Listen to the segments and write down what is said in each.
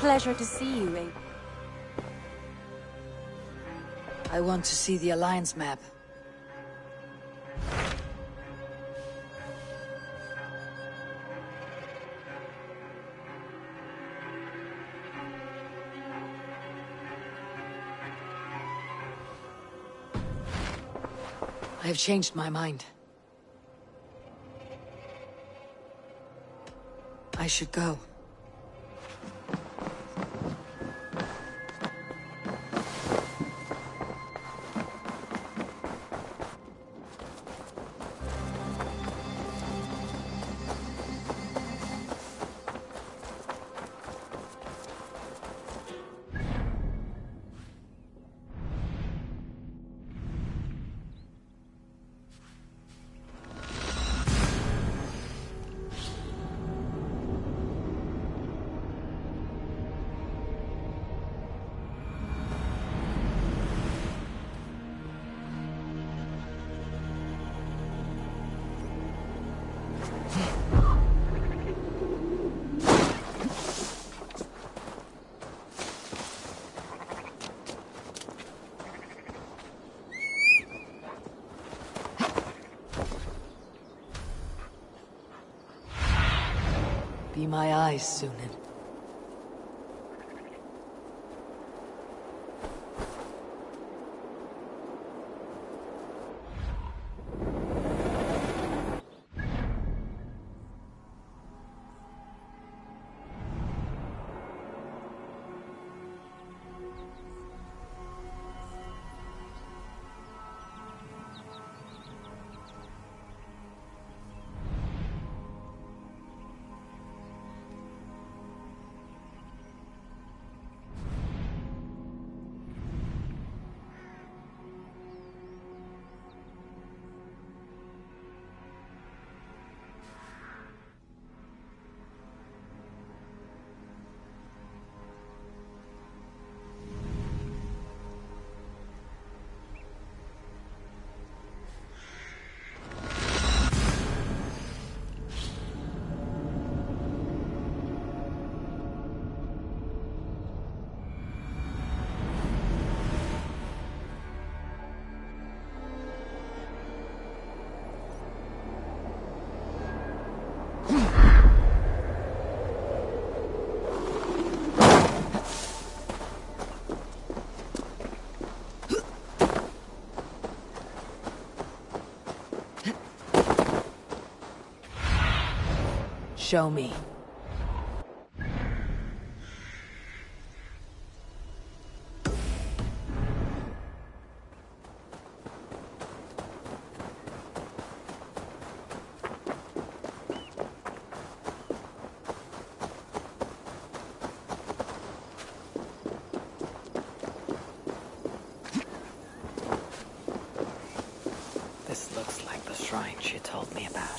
Pleasure to see you, Abe. I want to see the Alliance map. I have changed my mind. I should go. Be my eyes, Sunan. Show me. This looks like the shrine she told me about.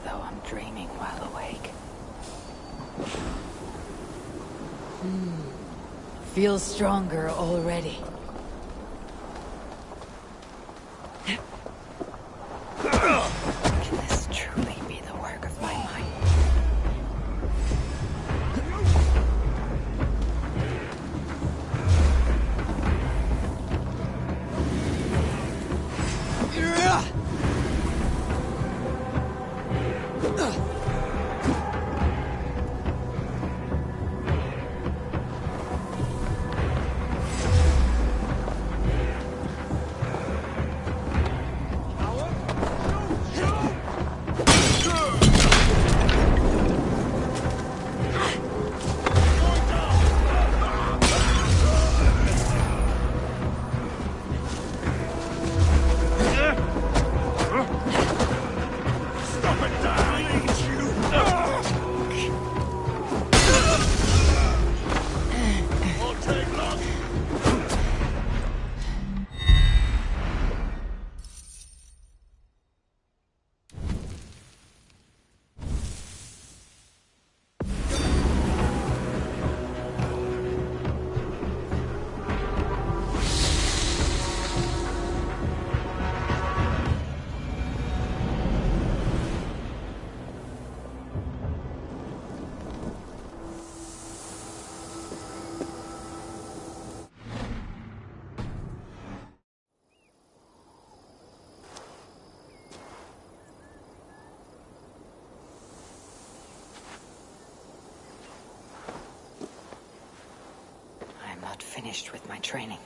though I'm dreaming while awake. Feels stronger already. Can this truly be the work of my mind? I'm not finished with my training.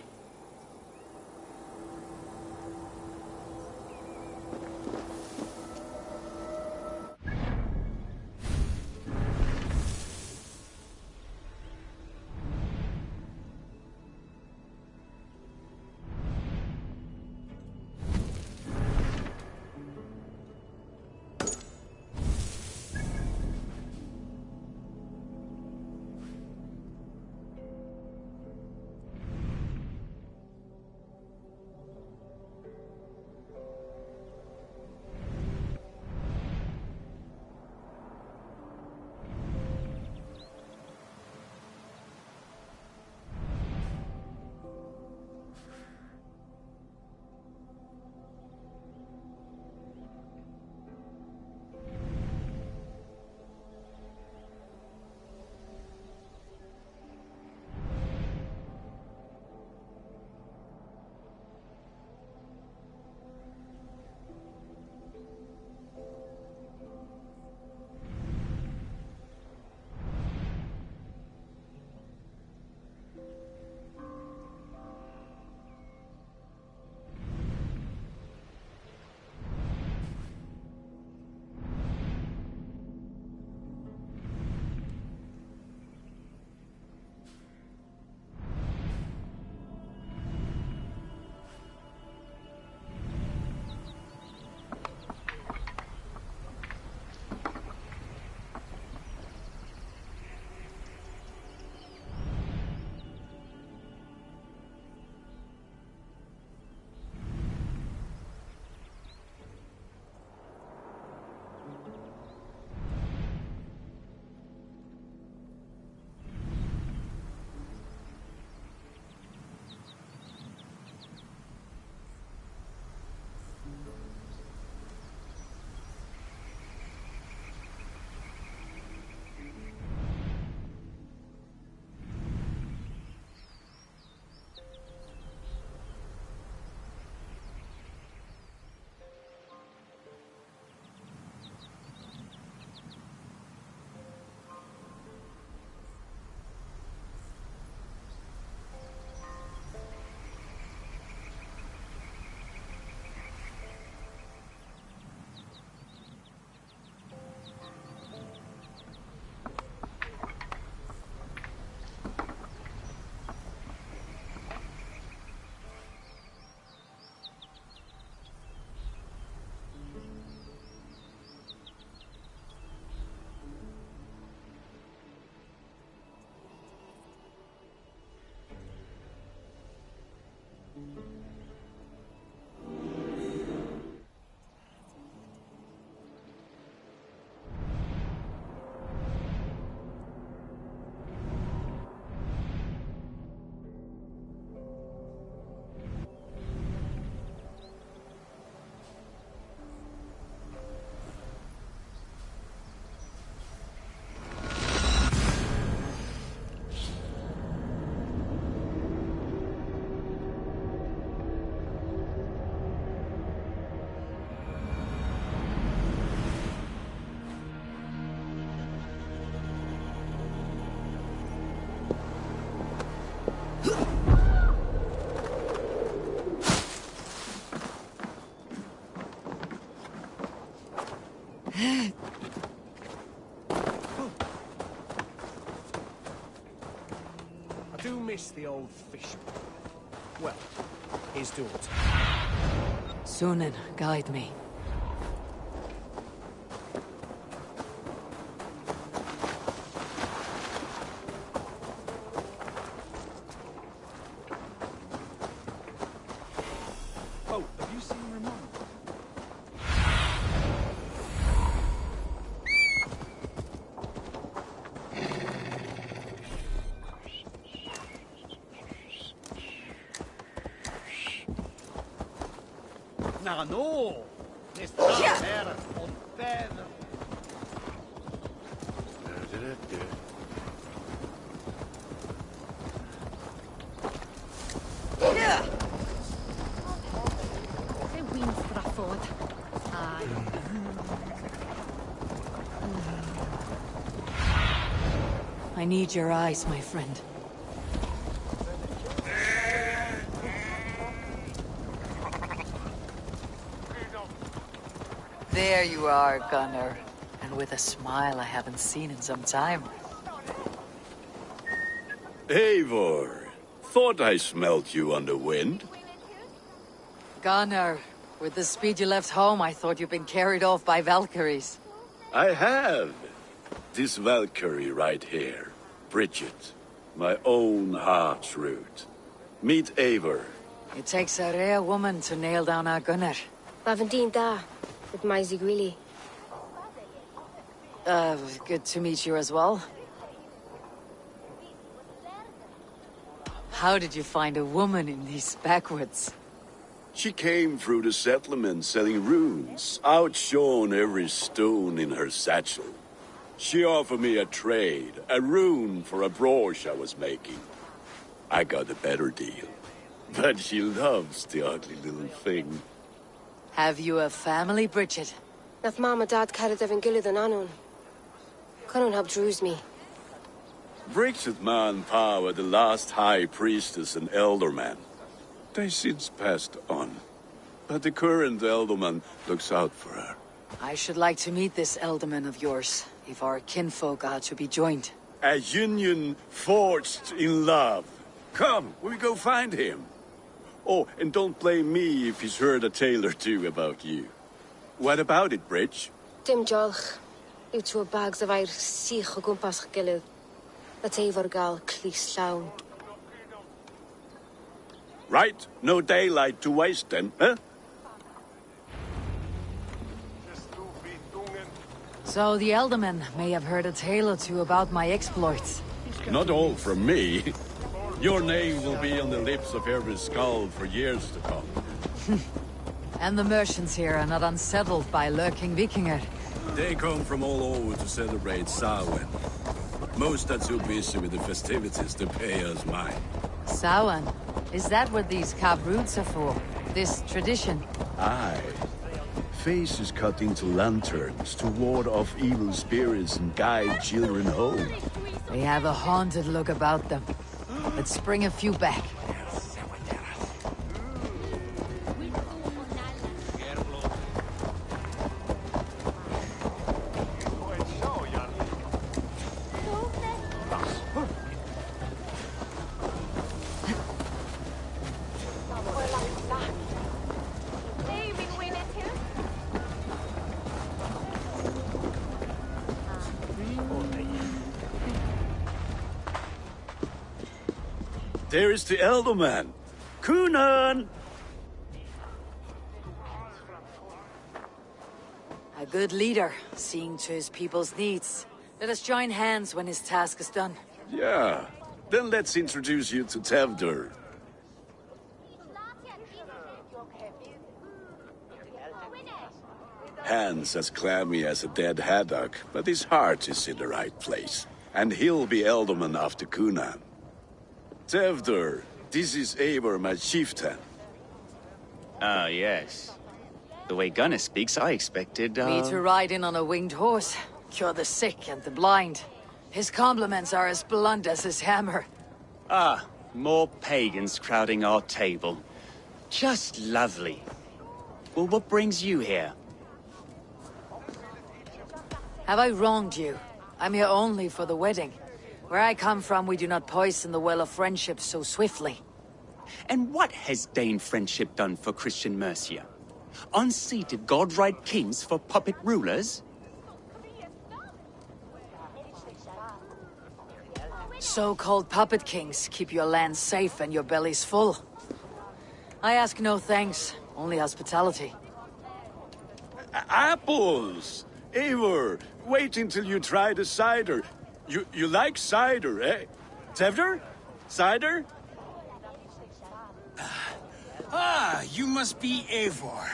I do miss the old fisherman. Well, his daughter. Sunan, guide me. Oh, have you seen Ramon? No! Nästa här och där. Det wins strafford. I need your eyes, my friend. There you are, Gunnar. And with a smile I haven't seen in some time. Eivor, thought I smelt you on the wind. Gunnar, with the speed you left home, I thought you'd been carried off by Valkyries. I have. This Valkyrie right here, Bridget, my own heart's root. Meet Eivor. It takes a rare woman to nail down our Gunnar. Lavendine da, with my Zigrili. Good to meet you as well. How did you find a woman in these backwoods? She came through the settlement selling runes, outshone every stone in her satchel. She offered me a trade, a rune for a brooch I was making. I got a better deal. But she loves the ugly little thing. Have you a family, Bridget? Naf mama dad carried evan gilid an anun. Cannon have drews me. Bridget Man Pa, the last high priestess and elderman. They since passed on. But the current elderman looks out for her. I should like to meet this elderman of yours, if our kinfolk are to be joined. A union forged in love. Come, we go find him. Oh, and don't blame me if he's heard a tale or two about you. What about it, Bridge? Dim jolch. You two bags of air sich o gwmpas gilid. Let Eivor gal clis llawn. Right, no daylight to waste then, huh? So the elderman may have heard a tale or two about my exploits. Not all from me. Your name will be on the lips of every skull for years to come. And the merchants here are not unsettled by lurking Vikinger. They come from all over to celebrate Samhain. Most are too busy with the festivities to pay us mind. Samhain? Is that what these carved roots are for? This tradition? Aye. Faces cut into lanterns to ward off evil spirits and guide children home. They have a haunted look about them. Let's bring a few back. There is the elderman. Kunan! A good leader, seeing to his people's needs. Let us join hands when his task is done. Yeah. Then let's introduce you to Tevdur. Hands as clammy as a dead haddock, but his heart is in the right place. And he'll be elderman after Kunan. Tevdur, this is Eivor, my chieftain. Ah, yes. The way Gunnar speaks, I expected, Me to ride in on a winged horse, cure the sick and the blind. His compliments are as blunt as his hammer. Ah, more pagans crowding our table. Just lovely. Well, what brings you here? Have I wronged you? I'm here only for the wedding. Where I come from, we do not poison the well of friendship so swiftly. And what has Dane friendship done for Christian Mercia? Unseated godright kings for puppet rulers? So-called puppet kings keep your land safe and your bellies full. I ask no thanks, only hospitality. Apples! Eivor, wait until you try the cider. You like cider, eh? Tevder? Cider? Ah, you must be Eivor.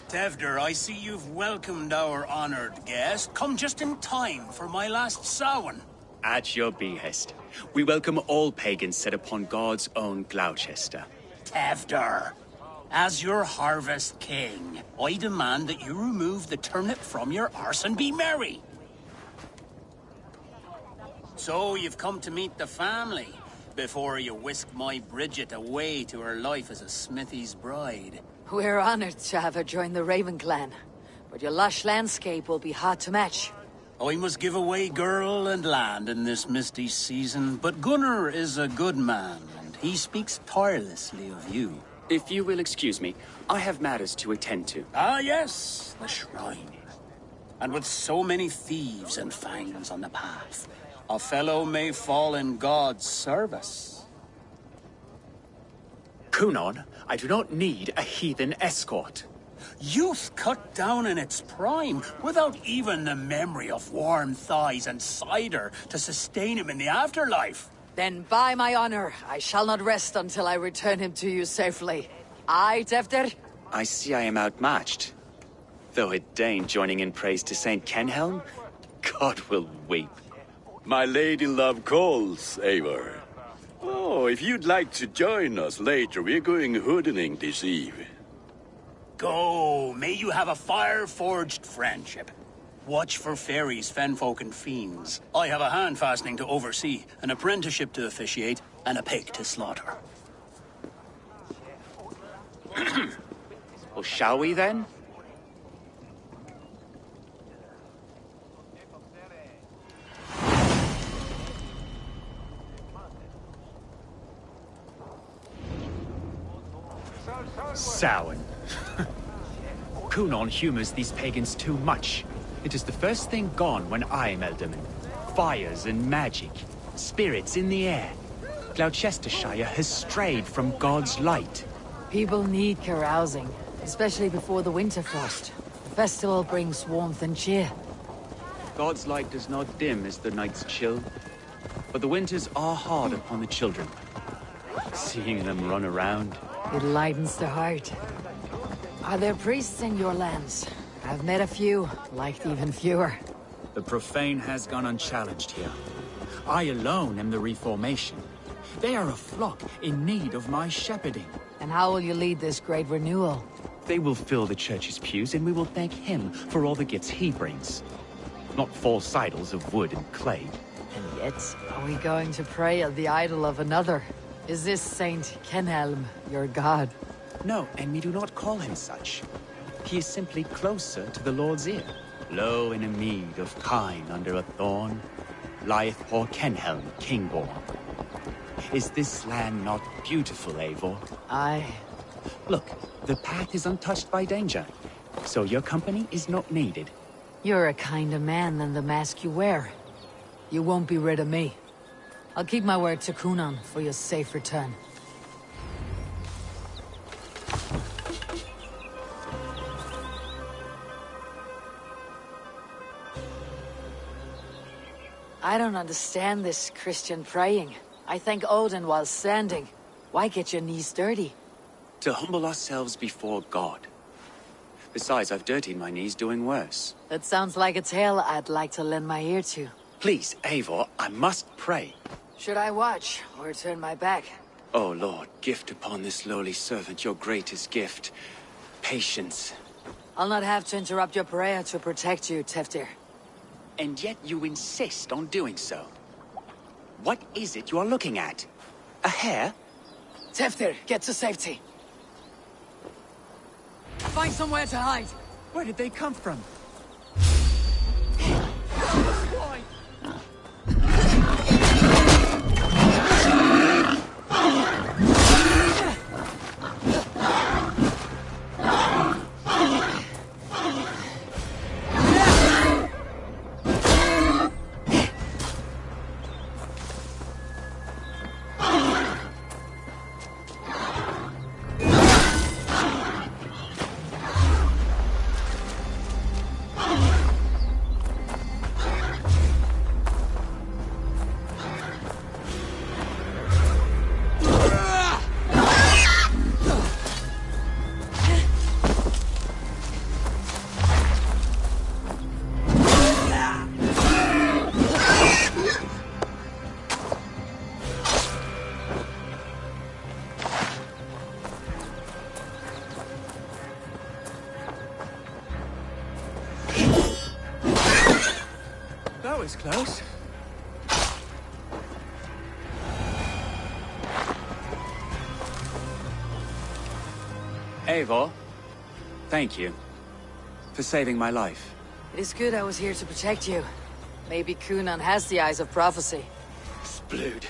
Tevder, I see you've welcomed our honored guest. Come just in time for my last Samhain. At your behest. We welcome all pagans set upon God's own Gloucester. Tevder, as your harvest king, I demand that you remove the turnip from your arse and be merry. So you've come to meet the family before you whisk my Bridget away to her life as a smithy's bride. We're honored to have her join the Raven clan, but your lush landscape will be hard to match. I must give away girl and land in this misty season, but Gunnar is a good man, and he speaks tirelessly of you. If you will excuse me, I have matters to attend to. Ah, yes, the shrine. And with so many thieves and fangs on the path, a fellow may fall in God's service. Kunon, I do not need a heathen escort. Youth cut down in its prime, without even the memory of warm thighs and cider to sustain him in the afterlife. Then by my honor, I shall not rest until I return him to you safely. Aye, Tefter? I see I am outmatched. Though a Dane joining in praise to Saint Kenhelm, God will weep. My lady love calls, Eivor. Oh, if you'd like to join us later, we're going hoodening this eve. Go, may you have a fire-forged friendship. Watch for fairies, fenfolk, and fiends. I have a hand fastening to oversee, an apprenticeship to officiate, and a pig to slaughter. Well, shall we then? Samhain. Kunon humors these pagans too much. It is the first thing gone when I am Elderman. Fires and magic, spirits in the air. Gloucestershire has strayed from God's light. People need carousing, especially before the winter frost. The festival brings warmth and cheer. God's light does not dim as the nights chill, but the winters are hard upon the children. Seeing them run around, It lightens the heart. Are there priests in your lands? I've met a few, liked even fewer. The profane has gone unchallenged here. I alone am the reformation. They are a flock in need of my shepherding. And how will you lead this great renewal? they will fill the church's pews and we will thank him for all the gifts he brings. Not false idols of wood and clay. And yet, are we going to pray at the idol of another? Is this Saint Kenhelm your god? No, and we do not call him such. He is simply closer to the Lord's ear. Low in a mead of kine under a thorn, lieth poor Kenhelm, king-born. Is this land not beautiful, Eivor? Aye. Look, the path is untouched by danger, so your company is not needed. You're a kinder man than the mask you wear. You won't be rid of me. I'll keep my word to Kunan for your safe return. I don't understand this Christian praying. I thank Odin while standing. Why get your knees dirty? To humble ourselves before God. Besides, I've dirtied my knees doing worse. That sounds like a tale I'd like to lend my ear to. Please, Eivor, I must pray. Should I watch, or turn my back? Oh Lord, gift upon this lowly servant your greatest gift. Patience. I'll not have to interrupt your prayer to protect you, Teftir. And yet you insist on doing so. What is it you are looking at? A hare? Teftir, get to safety. Find somewhere to hide. Where did they come from? was close. Eivor, thank you for saving my life. It is good I was here to protect you. Maybe Kunan has the eyes of prophecy. Splood,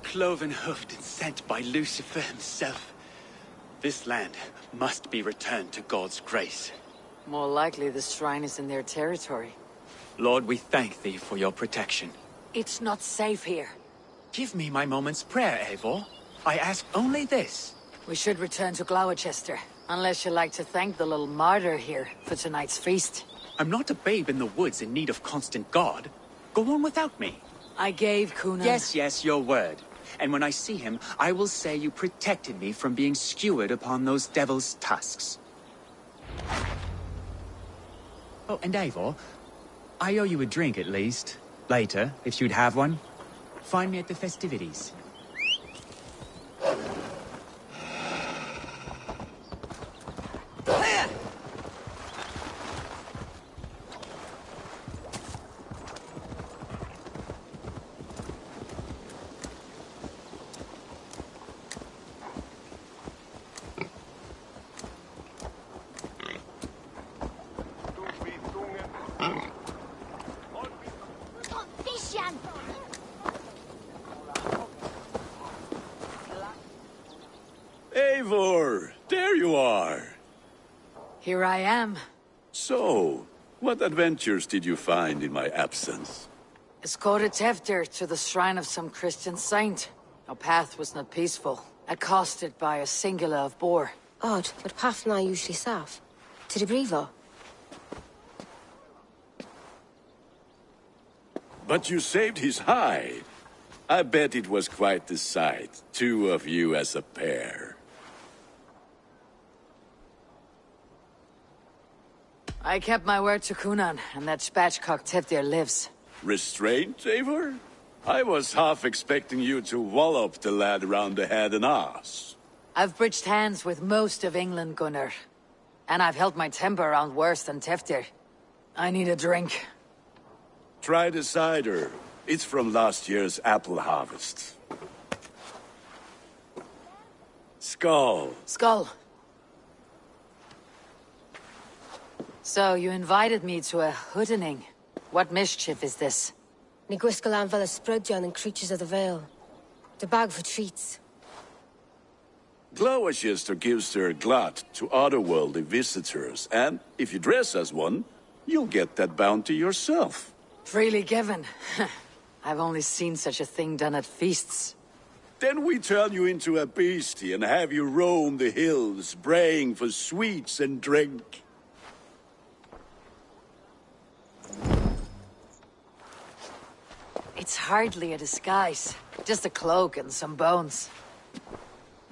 cloven-hoofed and sent by Lucifer himself. This land must be returned to God's grace. More likely the shrine is in their territory. Lord, we thank thee for your protection. It's not safe here. Give me my moment's prayer, Eivor. I ask only this. We should return to Gloucester, unless you like to thank the little martyr here for tonight's feast. I'm not a babe in the woods in need of constant guard. Go on without me. I gave Kunan... Yes, your word. And when I see him, I will say you protected me from being skewered upon those devil's tusks. Oh, and Eivor, I owe you a drink at least. Later, if you'd have one. Find me at the festivities. Eivor, there you are. Here I am. So, what adventures did you find in my absence? Escorted Tefter to the shrine of some Christian saint. Our path was not peaceful, accosted by a singular of boar. Odd, but Pafna usually saff. To the Brevo. But you saved his hide. I bet it was quite the sight, two of you as a pair. I kept my word to Kunan, and that spatchcock Teftir lives. Restraint, Eivor? I was half expecting you to wallop the lad around the head and ass. I've bridged hands with most of England, Gunnar. And I've held my temper around worse than Teftir. I need a drink. Try the cider. It's from last year's apple harvest. Skull. Skull. So, you invited me to a hoodening. What mischief is this? Ni gwisgalan fel ysbrydion and creatures of the Vale. The bag for treats. Gloucester gives their glut to otherworldly visitors, and if you dress as one, you'll get that bounty yourself. Freely given. I've only seen such a thing done at feasts. Then we turn you into a beastie and have you roam the hills, braying for sweets and drink. It's hardly a disguise. Just a cloak and some bones.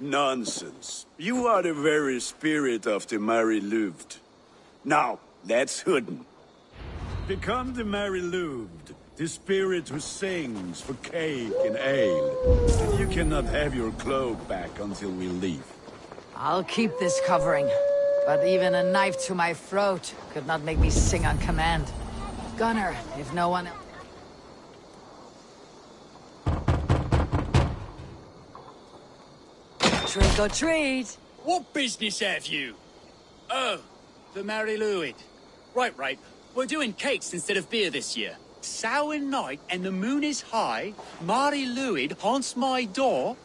Nonsense. You are the very spirit of the Mary Louved. Now, let's hoodin. Become the Mary Louved, the spirit who sings for cake and ale. You cannot have your cloak back until we leave. I'll keep this covering. But even a knife to my throat could not make me sing on command. Gunnar, if no one else... Trick or treat! What business have you? Oh, the Mary Louid. Right. We're doing cakes instead of beer this year. Samhain night and the moon is high. Mary Louid haunts my door.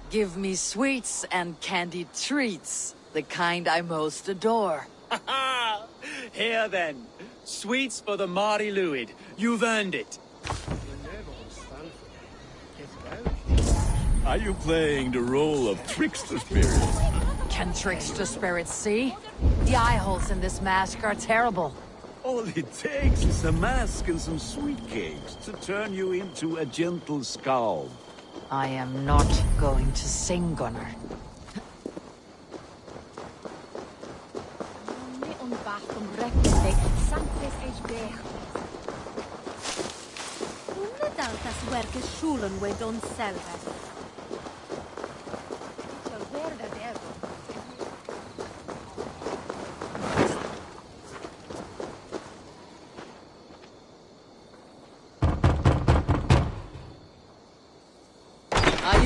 Give me sweets and candied treats, the kind I most adore. Here then, sweets for the Mary Louid. You've earned it. Are you playing the role of trickster spirit? Can trickster spirits see? The eye holes in this mask are terrible. All it takes is a mask and some sweet cakes to turn you into a gentle skull. I am not going to sing, Gunnar.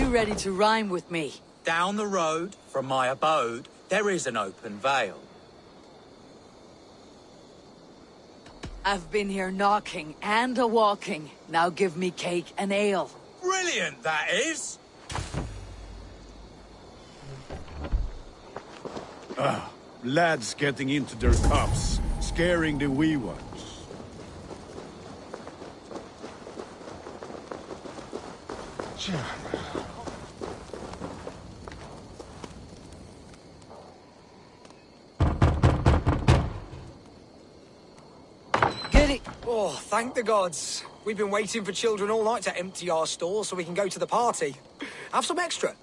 you ready to rhyme with me? Down the road from my abode, there is an open vale. I've been here knocking and a-walking. Now give me cake and ale. Brilliant, that is! Lads getting into their cups, scaring the wee ones. Giddy! Oh, thank the gods. We've been waiting for children all night to empty our stores so we can go to the party. Have some extra.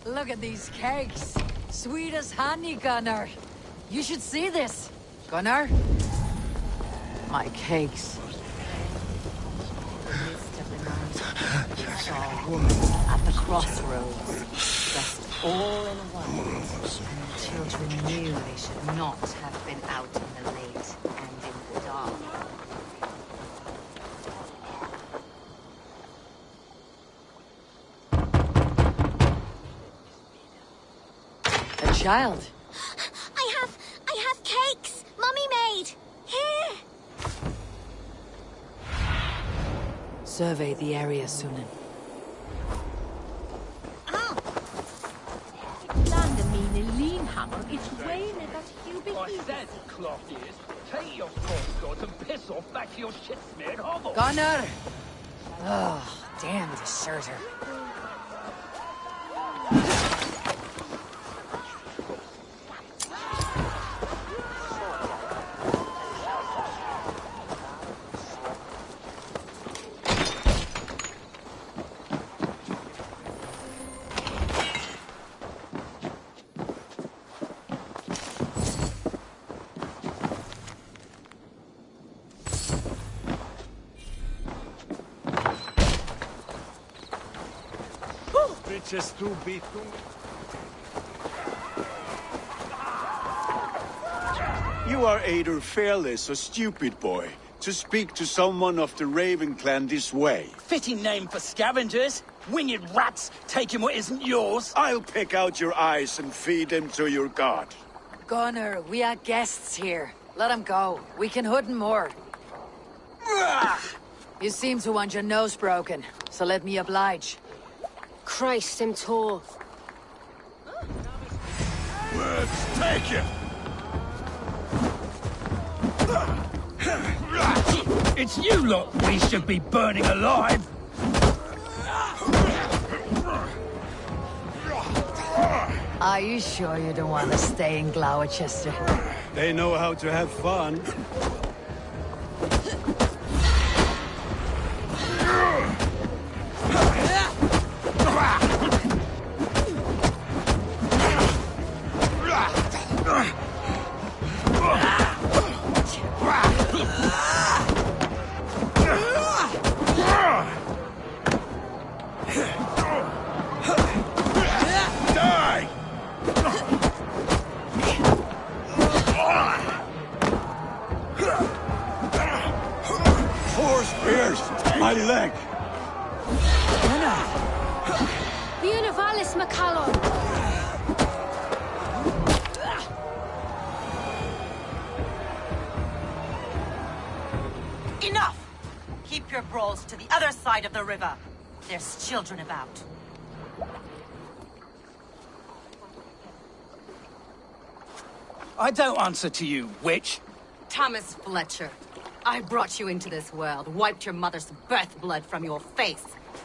Look at these cakes. Sweet as honey, Gunnar. You should see this. Gunnar? My cakes. At the crossroads, dressed all in white. Children knew they should not have been out in the late and in the dark. A child. I have cakes. Mummy made. Here. Survey the area, Sunan. I said, cloth ears, take your crossguards and piss off back to your shit-smeared hovel. Gunnar! Oh, damn deserter. Bitches too beat. You are either fearless or stupid, boy, to speak to someone of the Raven clan this way. Fitting name for scavengers. Winged rats taking what isn't yours. I'll pick out your eyes and feed them to your god. Gunnar, we are guests here. Let him go. We can hood him more. You seem to want your nose broken, so let me oblige. Christ, I'm tall. Let's take it! It's you lot we should be burning alive. Are you sure you don't want to stay in Gloucester? They know how to have fun. My leg! Buenavalis Macallon! Enough! Keep your brawls to the other side of the river. There's children about. I don't answer to you, witch. Thomas Fletcher, I brought you into this world, wiped your mother's birth blood from your face.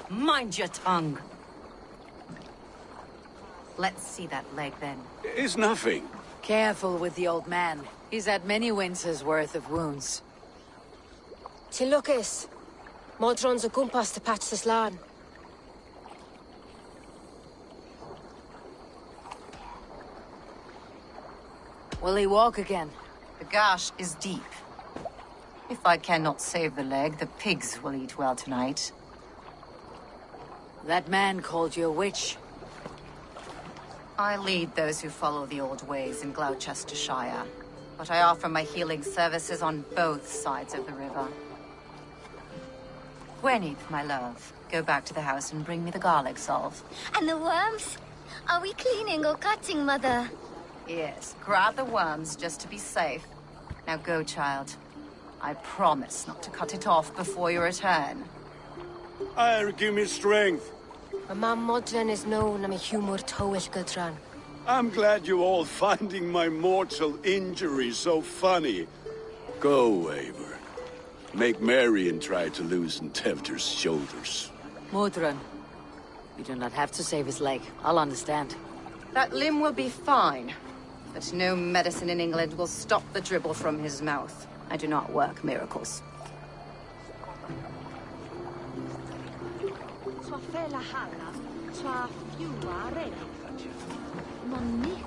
Mind your tongue. Let's see that leg, then. It's nothing. Careful with the old man. He's had many winters' worth of wounds. Tilukis. Modron's a gumpas to patch this land. Will he walk again? The gash is deep. If I cannot save the leg, the pigs will eat well tonight. That man called you a witch. I lead those who follow the old ways in Gloucestershire, but I offer my healing services on both sides of the river. 20th, my love. Go back to the house and bring me the garlic salve. And the worms? Are we cleaning or cutting, Mother? Yes, grab the worms just to be safe. Now go, child. I promise not to cut it off before you return. Give me strength. My mam modern is known am a humor towish gudran. I'm glad you all finding my mortal injury so funny. Go, Eivor. Make merry and try to loosen Tevder's shoulders. Modron, you do not have to save his leg. I'll understand. That limb will be fine, but no medicine in England will stop the dribble from his mouth. I do not work miracles. Tua Valhalla, tua fiua re. Nonni.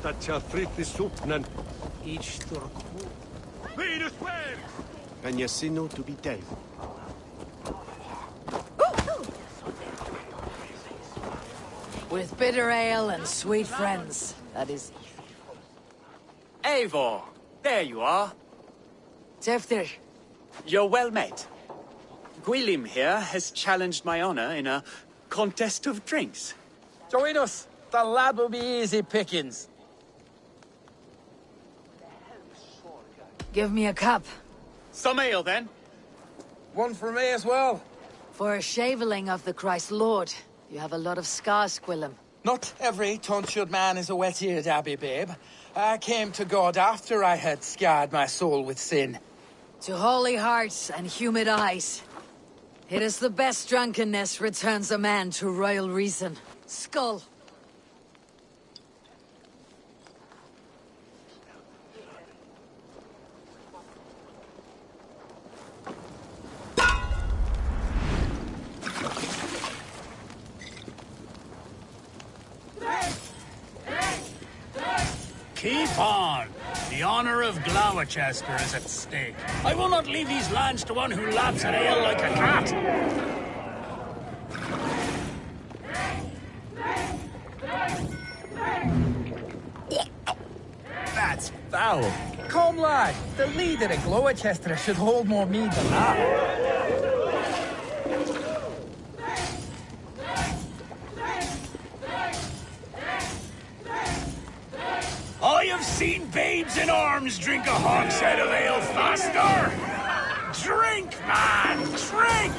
Stacja frithi supnan each turku. Venus where? And Yasino to be dead. With bitter ale and sweet friends, that is... Eivor, there you are. Tefter, You're well met. Gwilym here has challenged my honor in a contest of drinks. Join us. The lad will be easy pickings. give me a cup. Some ale, then. One for me as well. For a shaveling of the Christ Lord, you have a lot of scars, Gwilym. Not every tonsured man is a wet-eared abbey, babe. I came to God after I had scarred my soul with sin. To holy hearts and humid eyes. It is the best drunkenness returns a man to royal reason. Skull. Keep on. The honor of Gloucester is at stake. I will not leave these lands to one who laps at ale like a cat. That's foul. Come, lad. The leader of Gloucester should hold more mead than that. I have seen babes in arms drink a hogshead of ale faster. Drink, man, drink!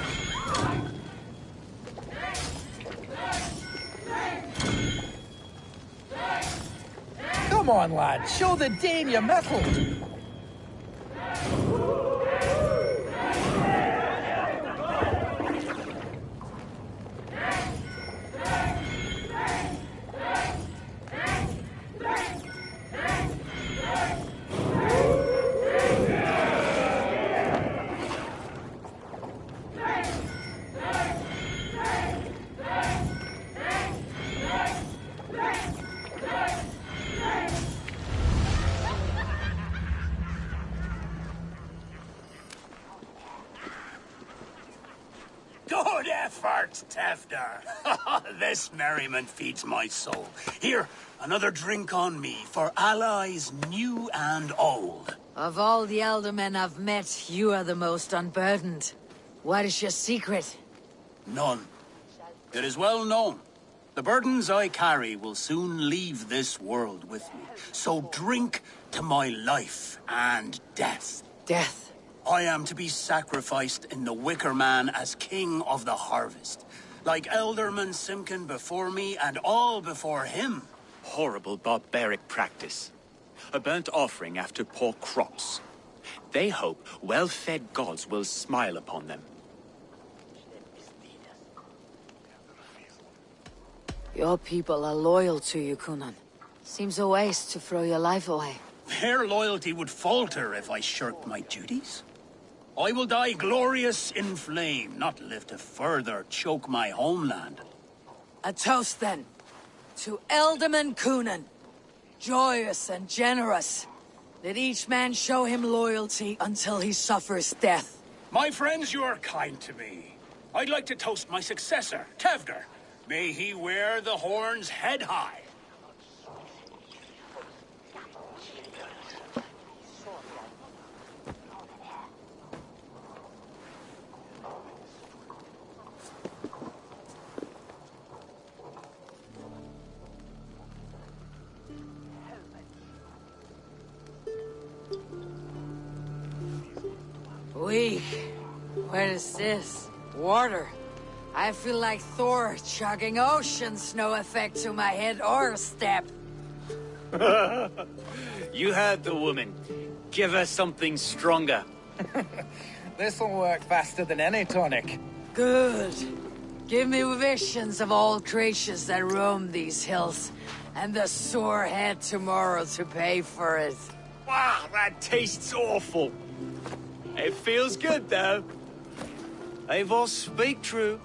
Come on, lad. Show the dame your mettle. Good effort, Tefder. This merriment feeds my soul. Here, another drink on me for allies new and old. Of all the elder men I've met, you are the most unburdened. What is your secret? None. It is well known. The burdens I carry will soon leave this world with me. So drink to my life and death. Death. I am to be sacrificed in the Wicker Man as king of the harvest. Like Elderman Simkin before me and all before him. Horrible barbaric practice. A burnt offering after poor crops. They hope well-fed gods will smile upon them. Your people are loyal to you, Kunan. Seems a waste to throw your life away. Their loyalty would falter if I shirked my duties. I will die glorious in flame, not live to further choke my homeland. A toast, then, to Ealdorman Kunan. Joyous and generous. Let each man show him loyalty until he suffers death. My friends, you are kind to me. I'd like to toast my successor, Tevder. May he wear the horns head high. Weak. What is this? Water. I feel like Thor chugging ocean snow effect to my head or step. You heard the woman. Give her something stronger. This'll work faster than any tonic. Good. Give me visions of all creatures that roam these hills, and the sore head tomorrow to pay for it. Wow, that tastes awful. It feels good, though. Eivor, speak true.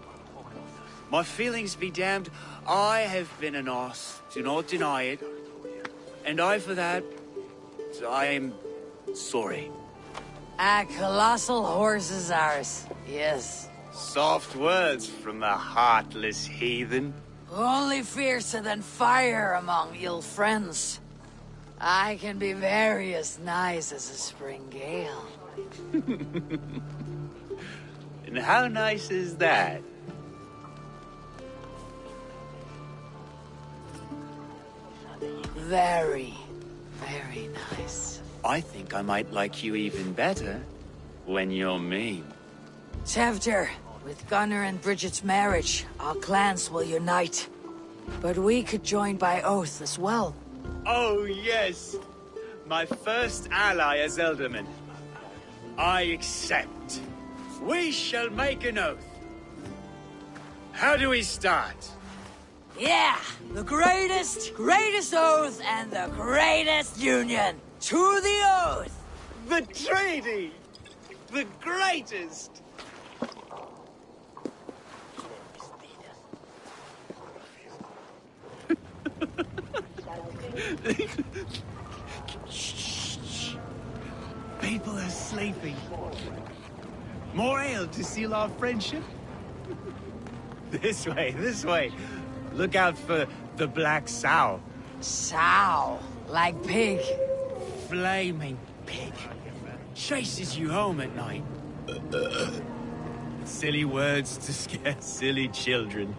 My feelings be damned. I have been an arse. Do not deny it. And I, for that, I am sorry. A colossal horse is ours. Yes. Soft words from the heartless heathen. Only fiercer than fire among ill friends. I can be very as nice as a spring gale. And how nice is that? Very, very nice. I think I might like you even better when you're mean. Tevder, with Gunnar and Bridget's marriage, our clans will unite. But we could join by oath as well. Oh, yes. My first ally as Ealdorman. I accept. We shall make an oath. How do we start? Yeah, the greatest oath and the greatest union. To the oath! The treaty! The greatest! Shh. People are sleeping. More ale to seal our friendship? This way. Look out for the black sow. Sow? Like pig? Flaming pig. Chases you home at night. Silly words to scare silly children.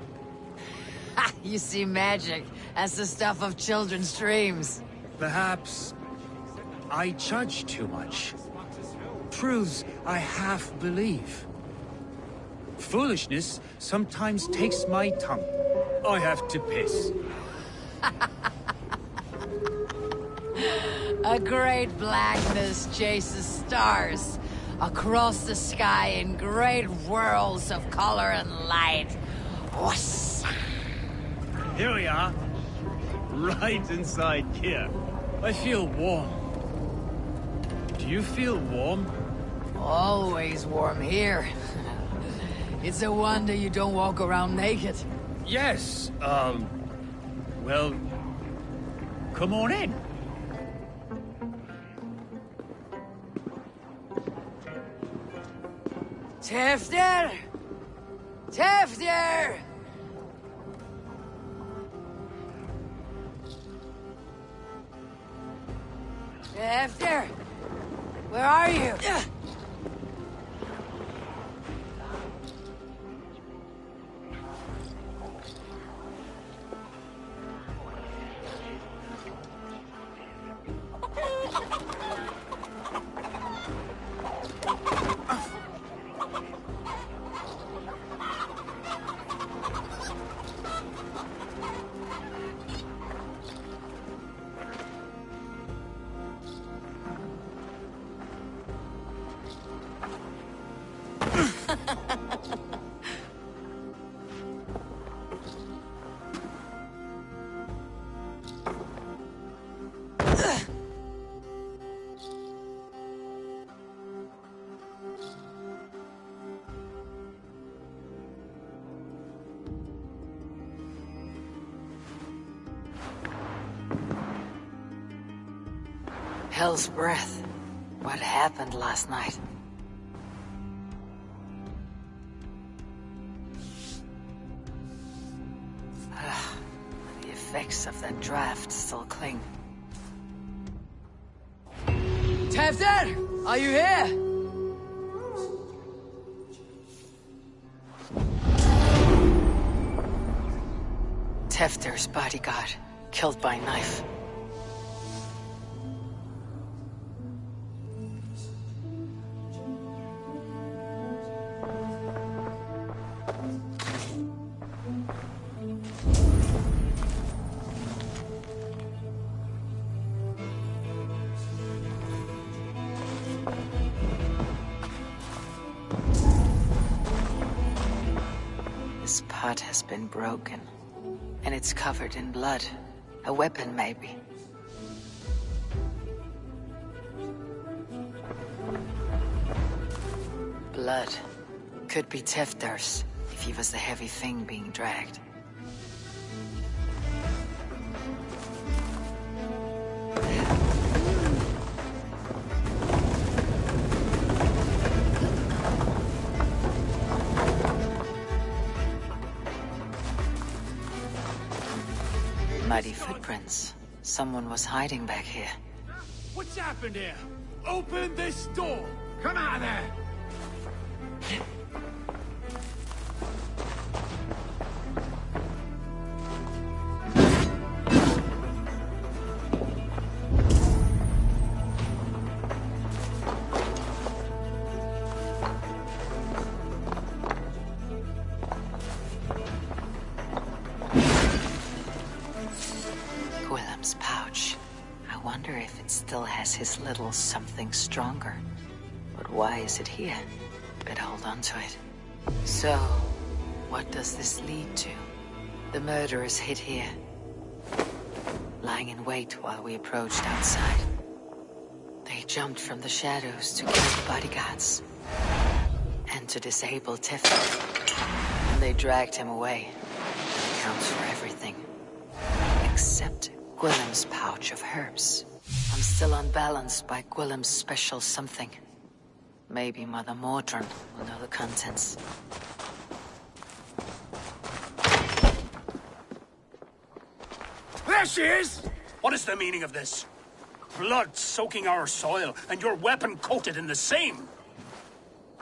You see magic as the stuff of children's dreams. Perhaps I judge too much. Proves I half believe. Foolishness sometimes takes my tongue. I have to piss. A great blackness chases stars across the sky in great whirls of color and light. Whoosh. Here we are. Right inside here. I feel warm. Do you feel warm? Always warm here. It's a wonder you don't walk around naked. Yes, well, come on in. Tevder! Tevder! Tevder! Where are you? Hell's breath. What happened last night? The effects of that draft still cling. Tevder! Are you here? Tefder's bodyguard, killed by knife. This pot has been broken, and it's covered in blood. A weapon, maybe. Blood. Could be Tefder's, if he was the heavy thing being dragged. Muddy footprints. Someone was hiding back here. What's happened here? Open this door! Come out of there! Gwillem's pouch. I wonder if it still has his little something stronger. But why is it here? Better hold on to it. So, what does this lead to? The murderers hid here, lying in wait while we approached outside. They jumped from the shadows to kill the bodyguards and to disable Tefder. And they dragged him away. That counts for everything. Except Gwillem's pouch of herbs. I'm still unbalanced by Gwillem's special something. Maybe Mother Mordrin will know the contents. There she is! What is the meaning of this? Blood soaking our soil, and your weapon coated in the same!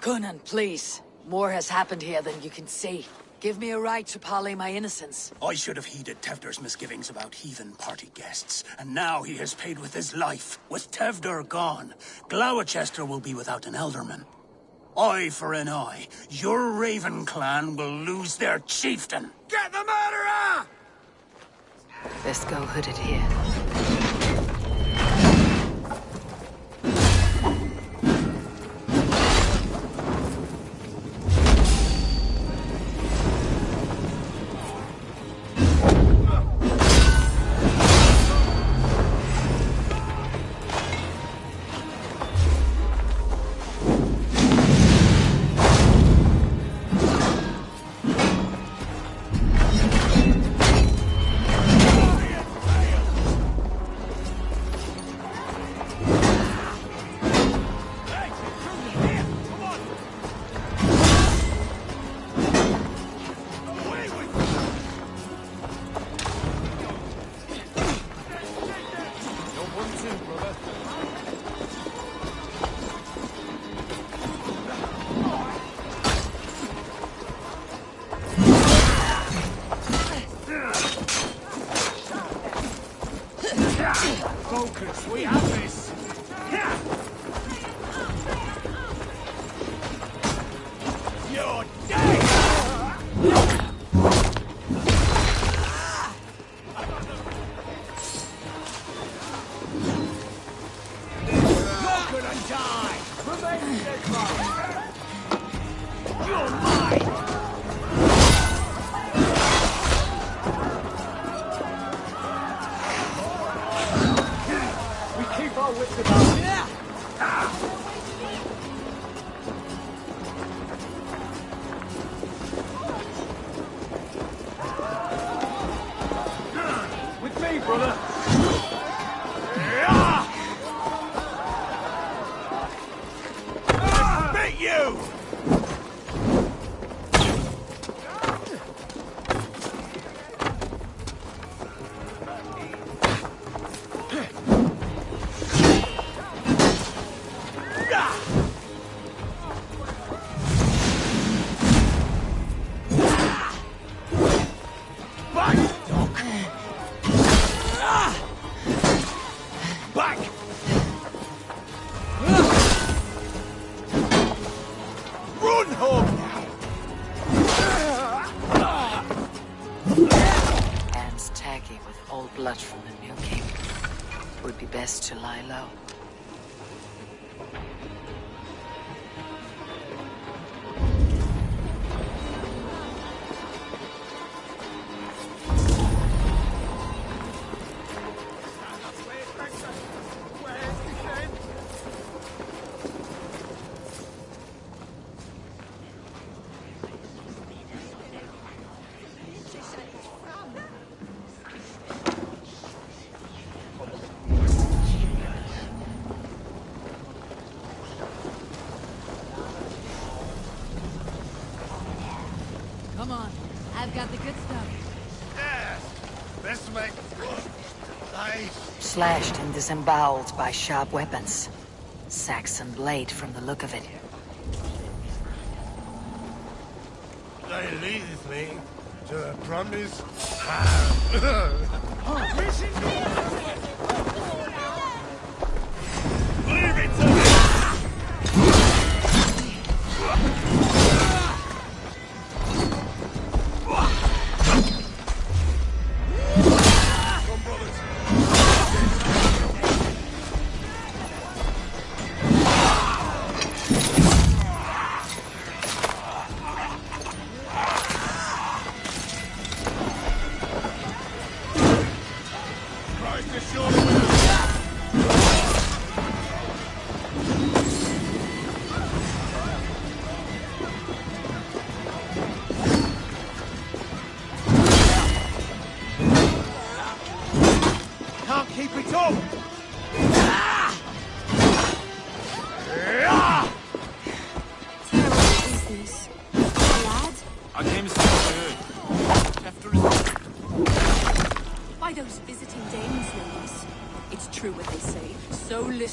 Coonan, please. More has happened here than you can see. Give me a right to parley my innocence. I should have heeded Tevder's misgivings about heathen party guests, and now he has paid with his life. With Tevder gone, Gloucester will be without an elderman. Eye for an eye. Your Raven clan will lose their chieftain. Get the murderer! Best go hooded here. through! From the new king. Would be best to lie low. Come on, I've got the good stuff. Yes! This way. Slashed and disemboweled by sharp weapons. Saxon blade from the look of it. They lead me to a promised Leave it to me!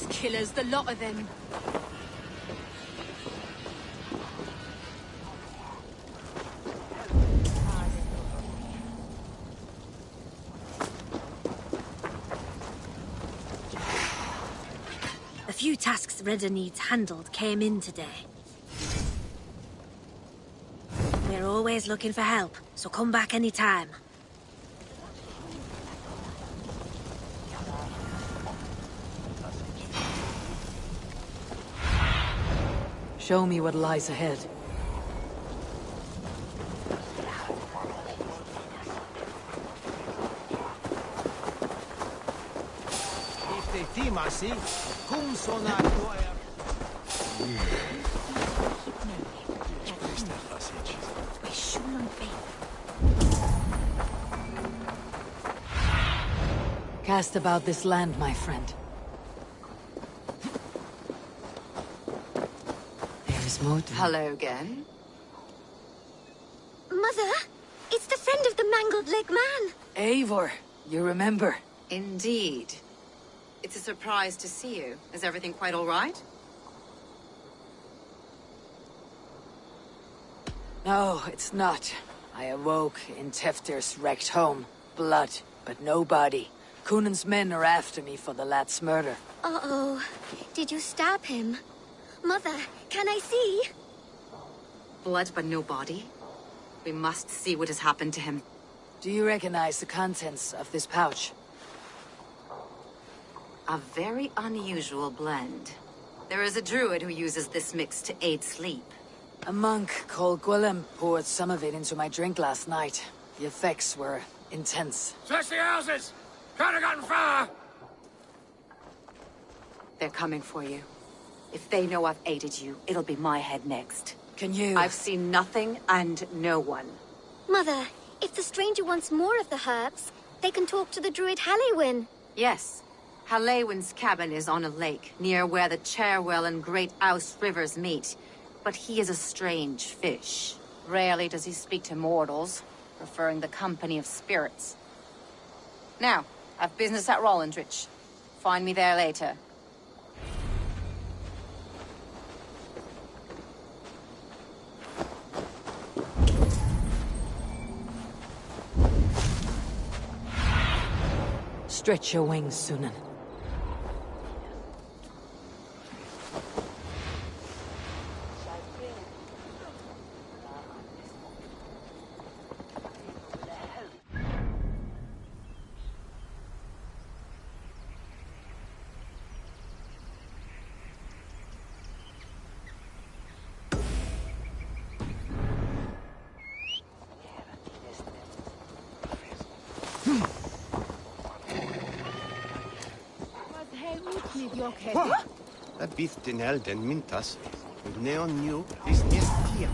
Killers, the lot of them. A few tasks Redder needs handled came in today. We're always looking for help, so come back anytime. Show me what lies ahead. Cast about this land, my friend. Hello again. Mother, it's the friend of the mangled leg man. Eivor, you remember? Indeed. It's a surprise to see you. Is everything quite all right? No, it's not. I awoke in Teftir's wrecked home. Blood, but no body. Cunan's men are after me for the lad's murder. Uh-oh. Did you stab him? Mother, can I see? Blood but no body? We must see what has happened to him. Do you recognize the contents of this pouch? A very unusual blend. There is a druid who uses this mix to aid sleep. A monk called Gwilym poured some of it into my drink last night. The effects were intense. Search the houses! Can't have gotten far! They're coming for you. If they know I've aided you, it'll be my head next. Can you? I've seen nothing and no one. Mother, if the stranger wants more of the herbs, they can talk to the druid Hallywyn. Yes. Hallywyn's cabin is on a lake, near where the Cherwell and Great Ouse rivers meet. but he is a strange fish. Rarely does he speak to mortals, preferring the company of spirits. Now, I've business at Rollindrich. Find me there later. Stretch your wings, Sunan. A bith den elden mintas. Neon new is net here.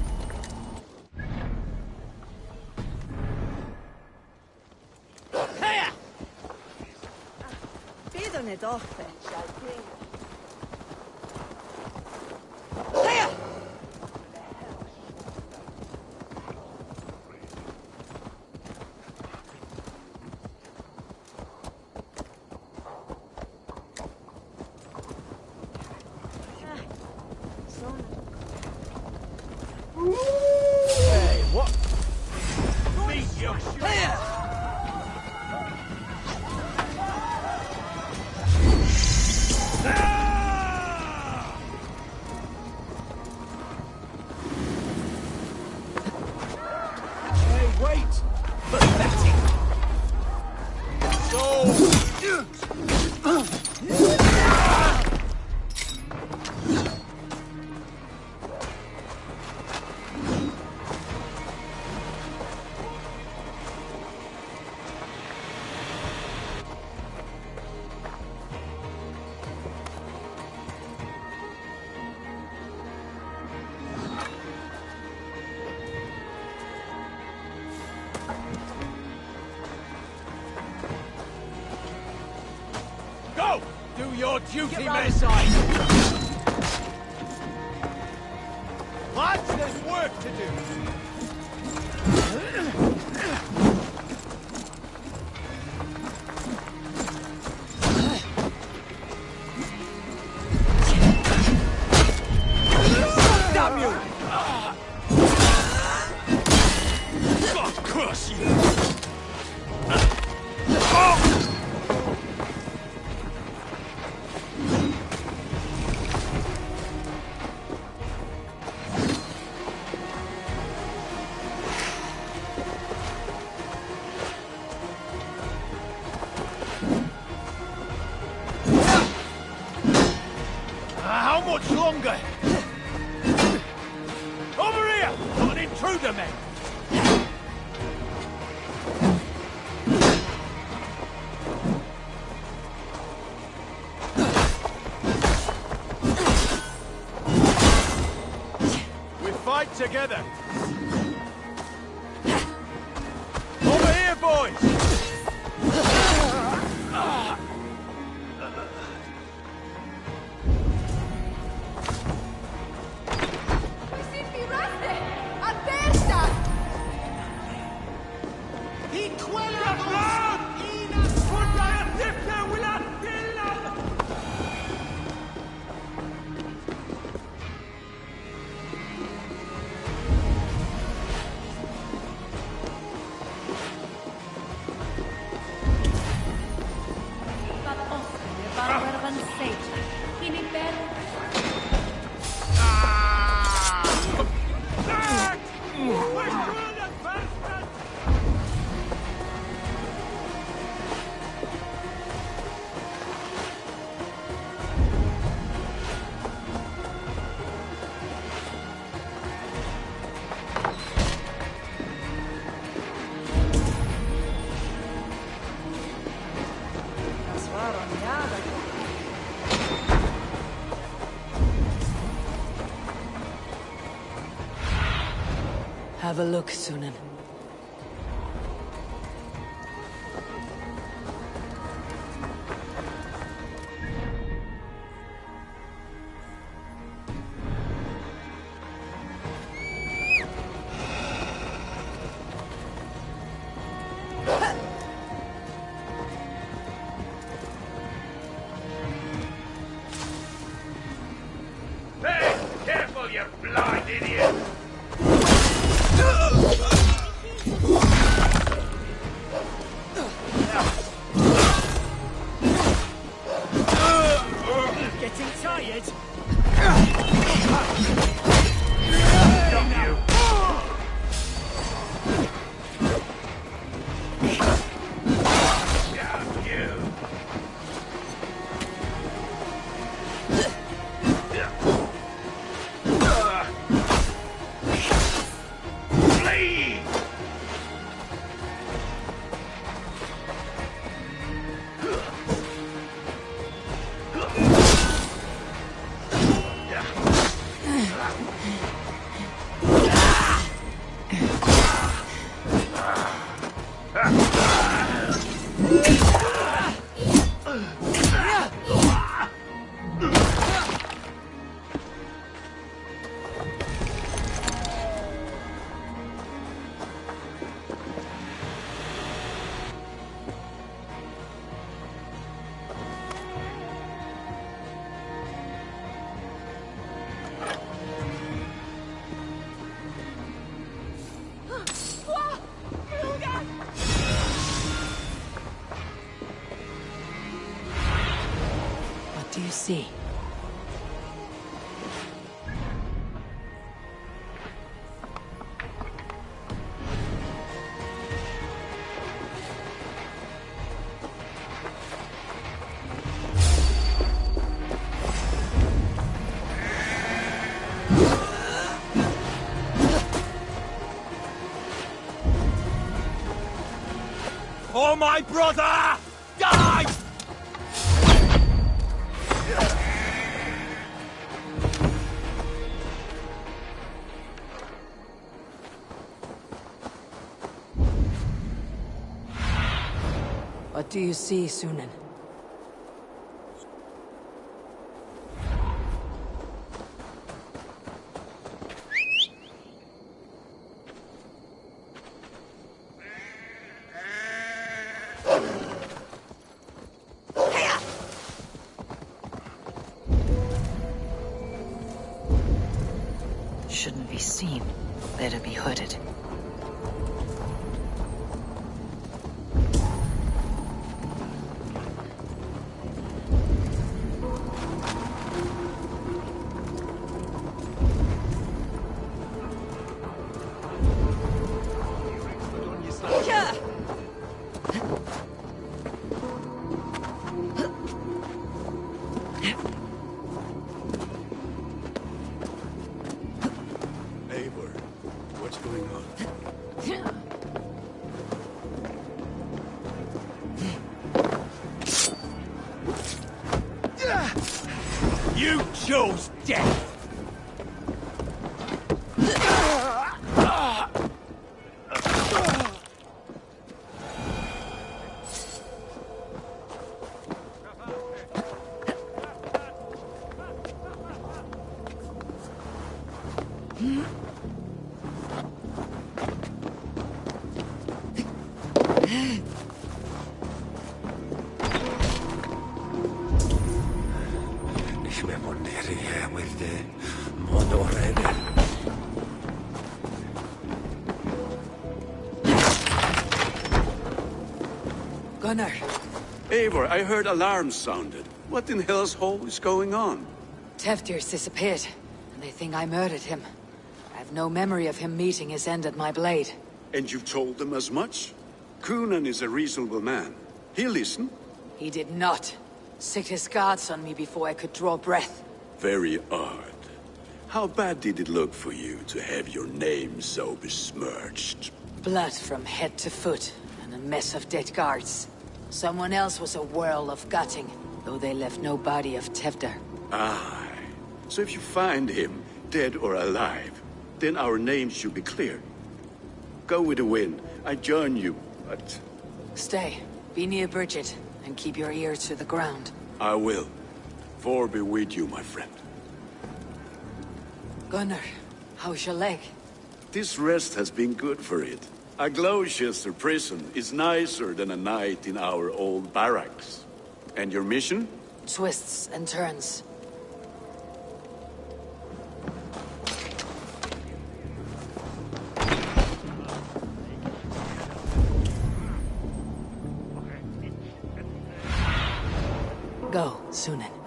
Do your duty, mate! Lads, there's work to do! Damn you! God curse you! How much longer? Over here! Got an intruder, man! We fight together! Over here, boys! Have a look, Sunan. you blind idiot! Getting tired? Stop you! Damn you! Flee! What do you see? Oh, my brother! Die! What do you see, Sunan? Shouldn't be seen. Better be hooded. Eivor, what's going on? You chose death! Ich me montería with the motorhead. Gunnar! Eivor, I heard alarms sounded. What in hell's hole is going on? Tevdir's disappeared, and they think I murdered him. I have no memory of him meeting his end at my blade. And you told them as much? Kunan is a reasonable man. He'll listen. He did not. Set his guards on me before I could draw breath. Very odd. How bad did it look for you to have your name so besmirched? Blood from head to foot, and a mess of dead guards. Someone else was a whirl of gutting, though they left no body of Tevdir. Aye. So if you find him, dead or alive, then our names should be clear. Go with the wind. I join you, but... Stay. Be near Bridget, and keep your ear to the ground. I will. For be with you, my friend. Gunnar, how's your leg? This rest has been good for it. A Gloucester prison is nicer than a night in our old barracks. And your mission? Twists and turns. soon then.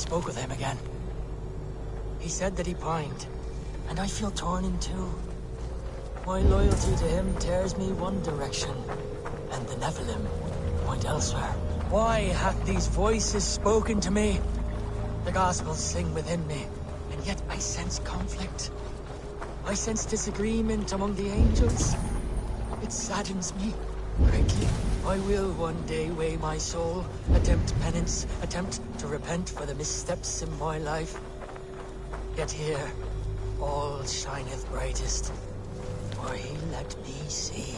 spoke with him again. He said that he pined, and I feel torn in two. My loyalty to him tears me one direction, and the Nephilim point elsewhere. Why hath these voices spoken to me? The Gospels sing within me, and yet I sense conflict. I sense disagreement among the angels. It saddens me greatly. I will one day weigh my soul, attempt penance, attempt to repent for the missteps in my life. Yet here, all shineth brightest, for he let me see.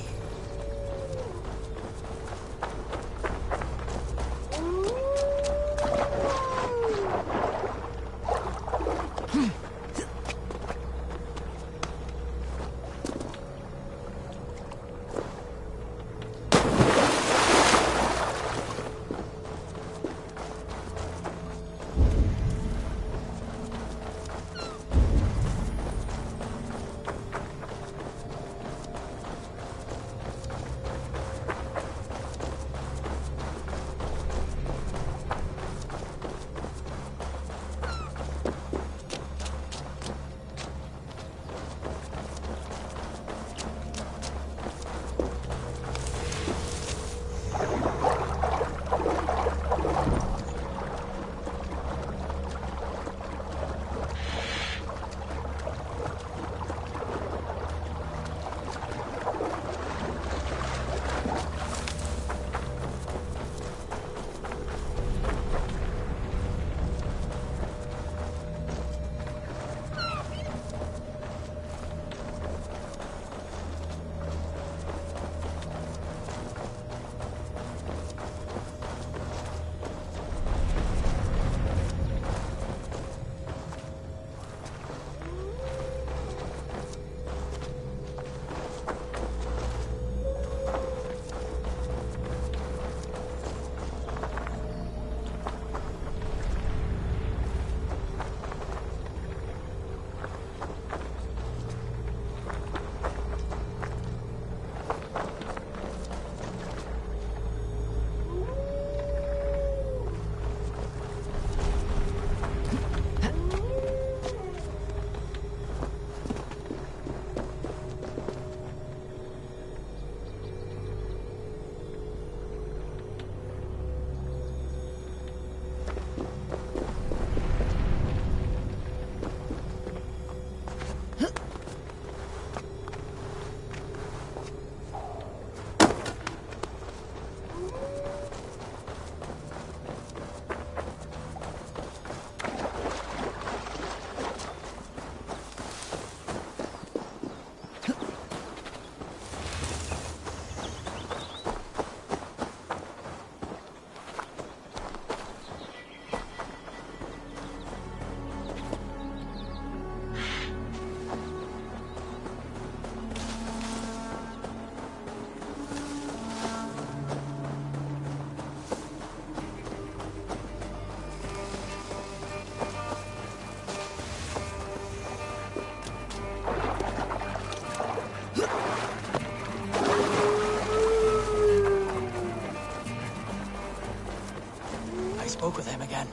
Spoke with him again.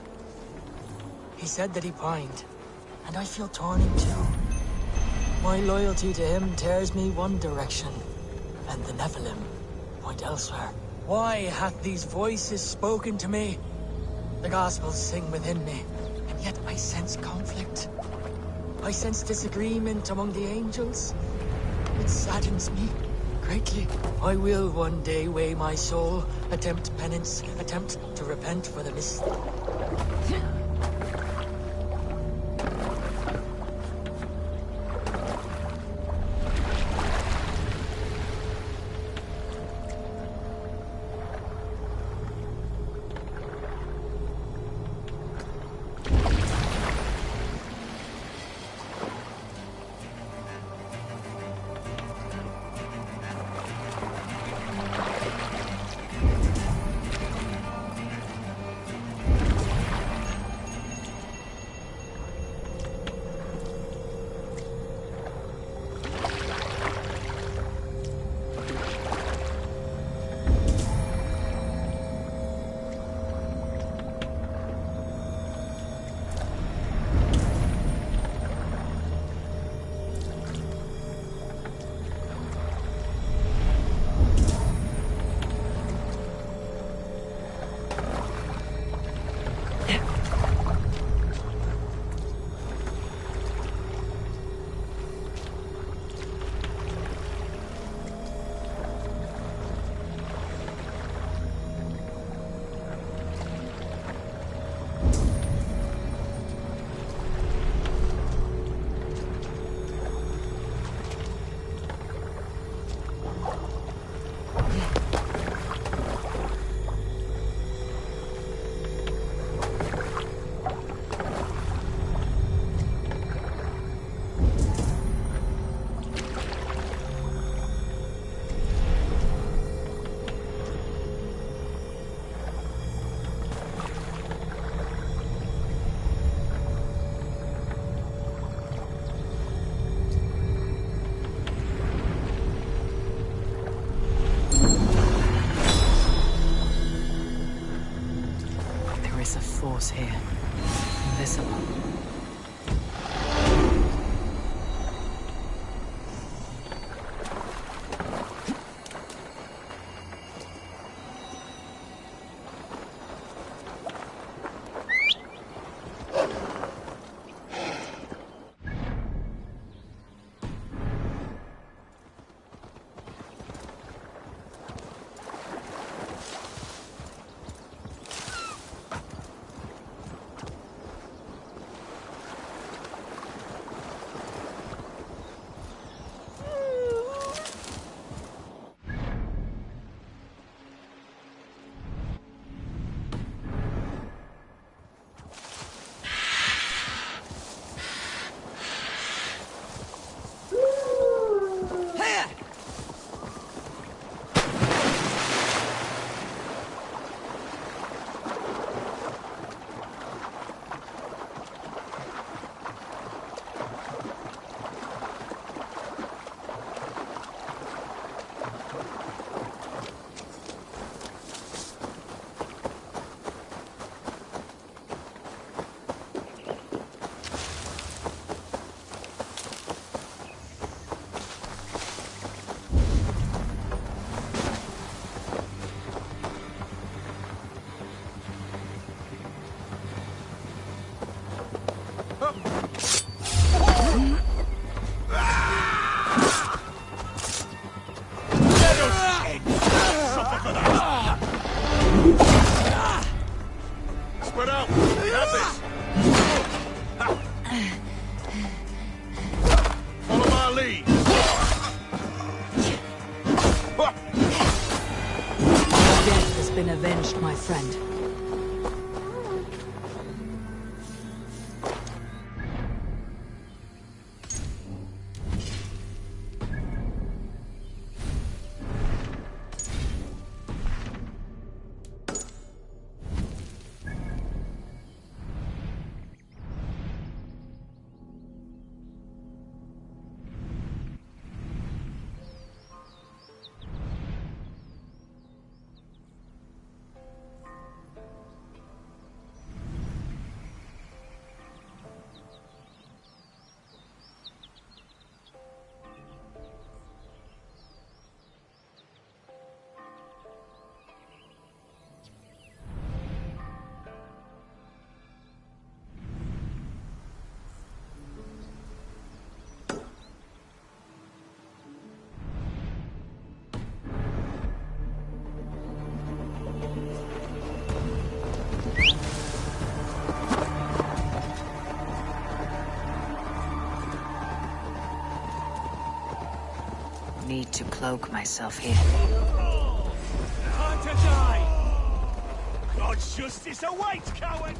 He said that he pined, and I feel torn in two. My loyalty to him tears me one direction, and the Nephilim point elsewhere. Why hath these voices spoken to me? The Gospels sing within me, and yet I sense conflict. I sense disagreement among the angels. It saddens me greatly. I will one day weigh my soul, attempt penance, attempt to repent for the was here. Invisible. Spread out! We have this! Follow my lead! Your death has been avenged, my friend. Need to cloak myself here. Time to die! God's justice awaits, coward!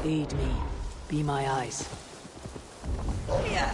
Aid me. Be my eyes. Yeah.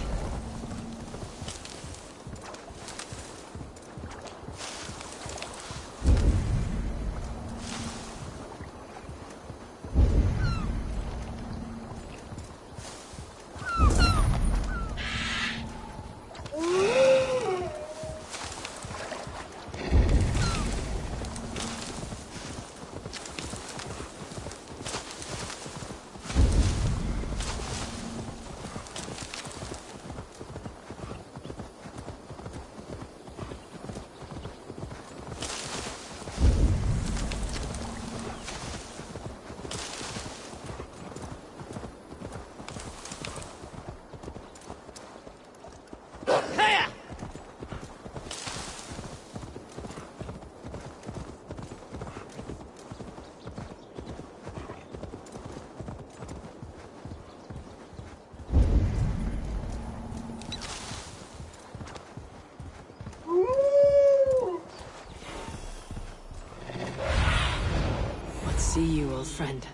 friend.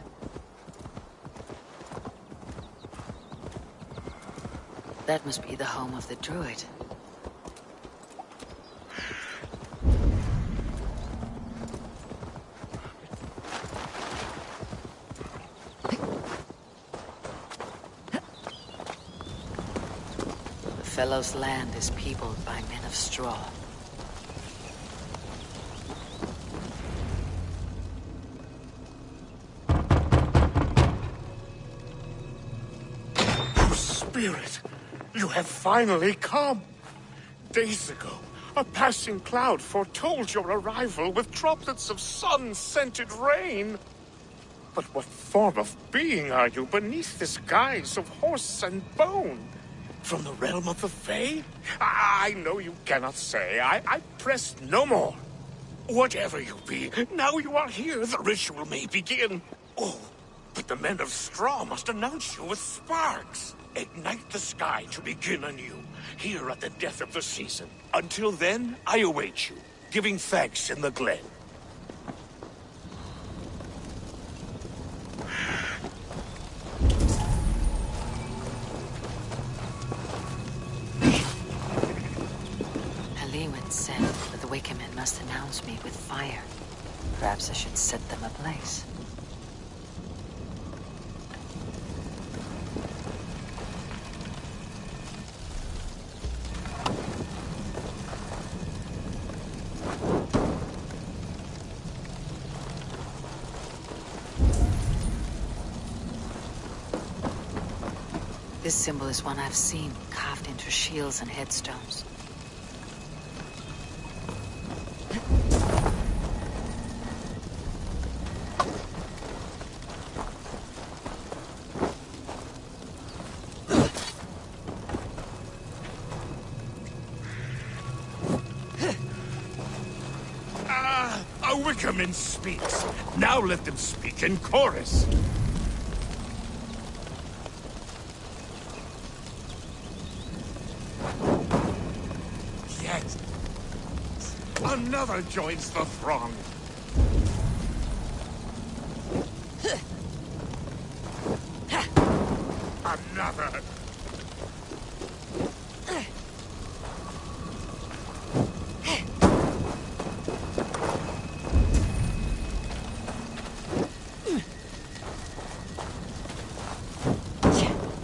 That must be the home of the druid. The fellow's land is peopled by men of straw. Spirit, you have finally come. Days ago, a passing cloud foretold your arrival with droplets of sun-scented rain. But what form of being are you beneath this guise of horse and bone? From the realm of the Fae? I know you cannot say. I press no more. Whatever you be, now you are here, the ritual may begin. Oh, but the men of straw must announce you with sparks. Ignite the sky to begin anew, here at the death of the season. Until then, I await you, giving thanks in the glen. Haliwin said that the Wickermen must announce me with fire. Perhaps I should set them ablaze. This symbol is one I've seen, carved into shields and headstones. A Wickerman speaks. Now let them speak in chorus. Another joins the throng. Another.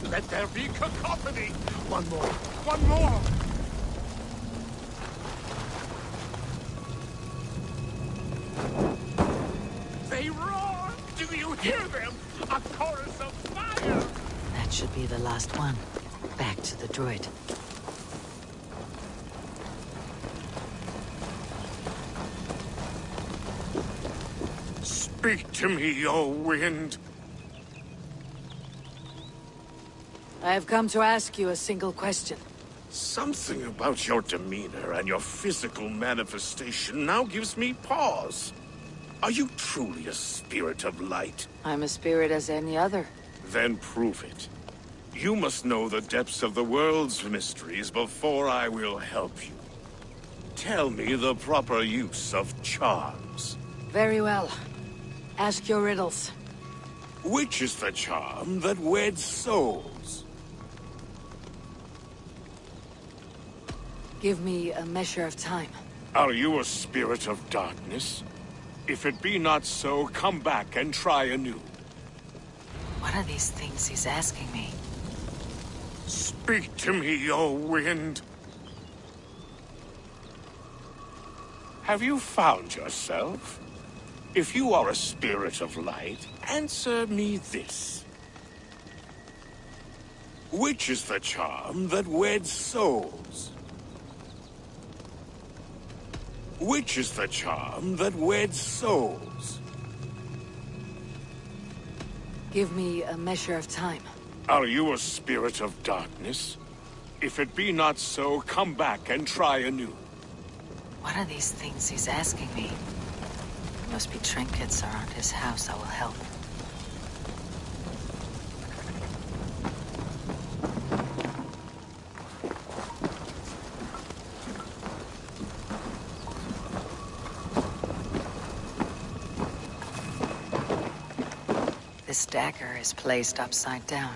Let there be cacophony. One more. One more. They roar! Do you hear them? A chorus of fire! That should be the last one. Back to the druid. Speak to me, O wind. I have come to ask you a single question. Something about your demeanor and your physical manifestation now gives me pause. Are you truly a spirit of light? I'm a spirit as any other. Then prove it. You must know the depths of the world's mysteries before I will help you. Tell me the proper use of charms. Very well. Ask your riddles. Which is the charm that weds souls? Give me a measure of time. Are you a spirit of darkness? If it be not so, come back and try anew. What are these things he's asking me? Speak to me, O wind. Have you found yourself? If you are a spirit of light, answer me this. Which is the charm that weds souls? Which is the charm that weds souls? Give me a measure of time. Are you a spirit of darkness? If it be not so, come back and try anew. What are these things he's asking me? Must be trinkets around his house. I will help. This dagger is placed upside down.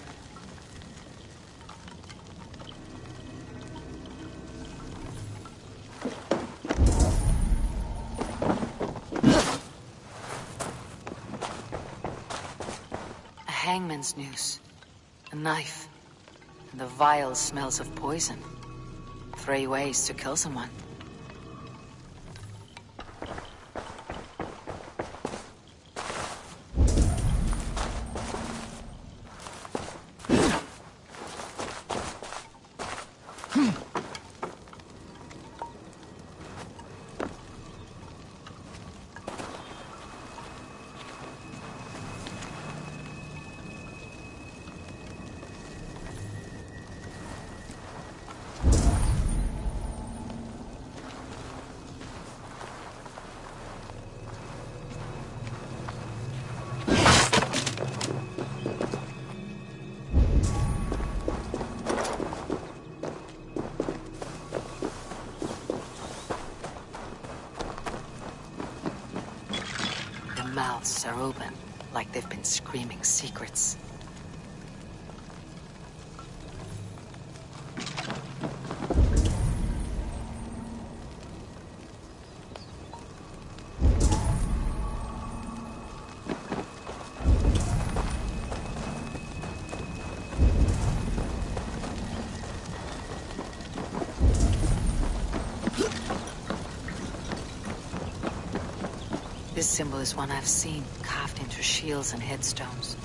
A hangman's noose, a knife, and the vile smells of poison. 3 ways to kill someone. Mouths are open, like they've been screaming secrets. This symbol is one I've seen, carved into shields and headstones.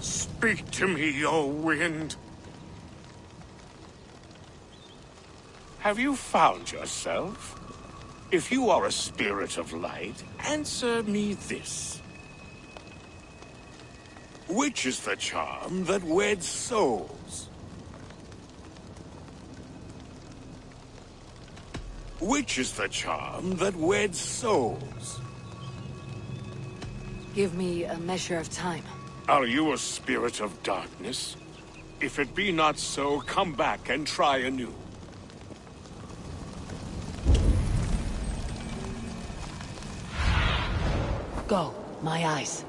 Speak to me, O wind. Have you found yourself? If you are a spirit of light, answer me this. Which is the charm that weds souls? Which is the charm that weds souls? Give me a measure of time. Are you a spirit of darkness? If it be not so, come back and try anew. Go, my eyes.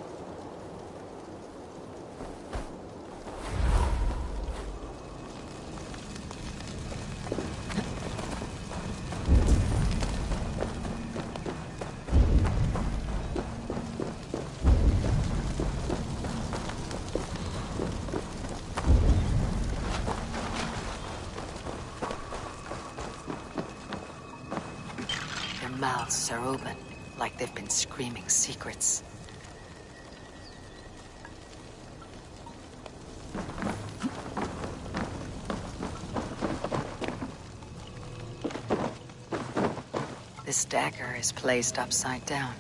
Their mouths are open, like they've been screaming secrets. This dagger is placed upside down.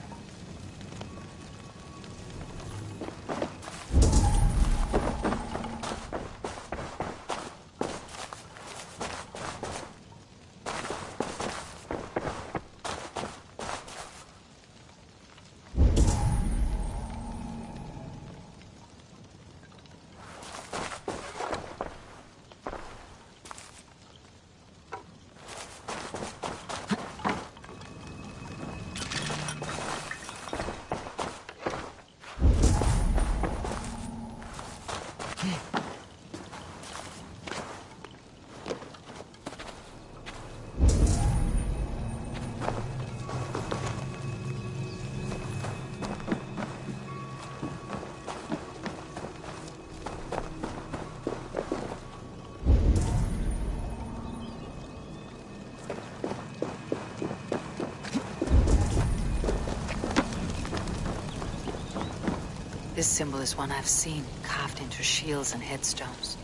This symbol is one I've seen, carved into shields and headstones.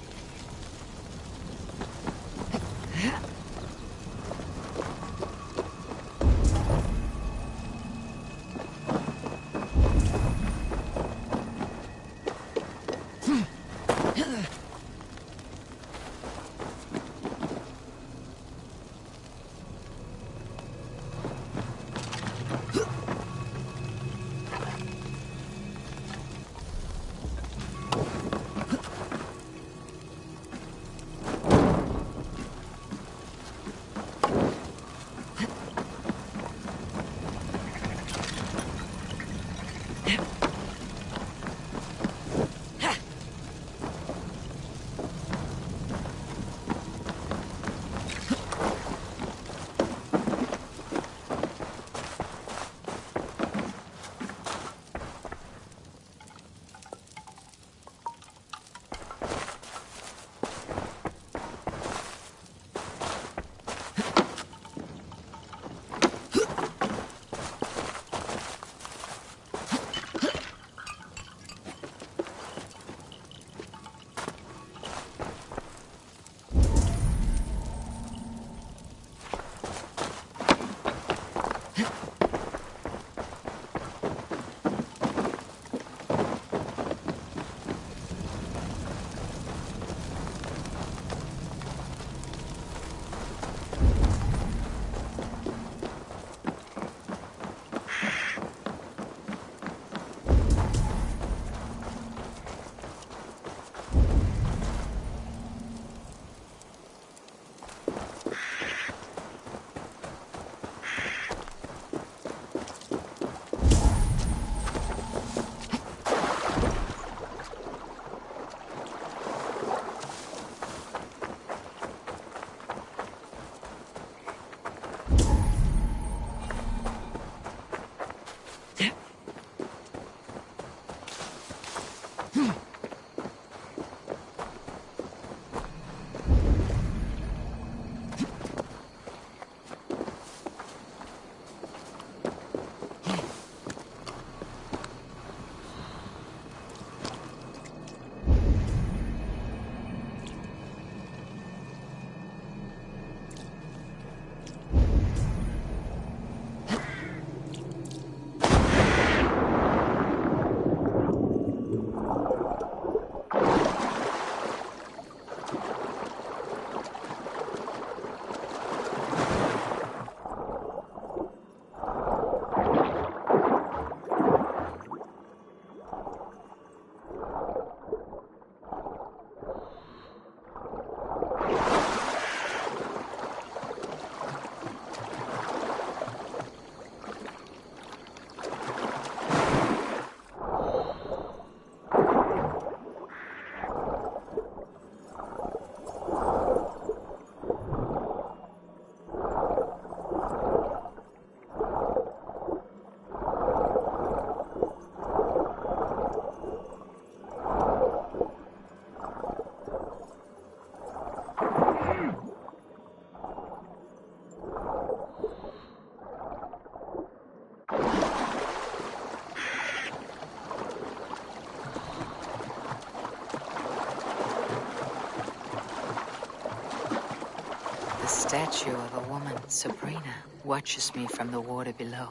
statue of a woman, Sabrina, watches me from the water below.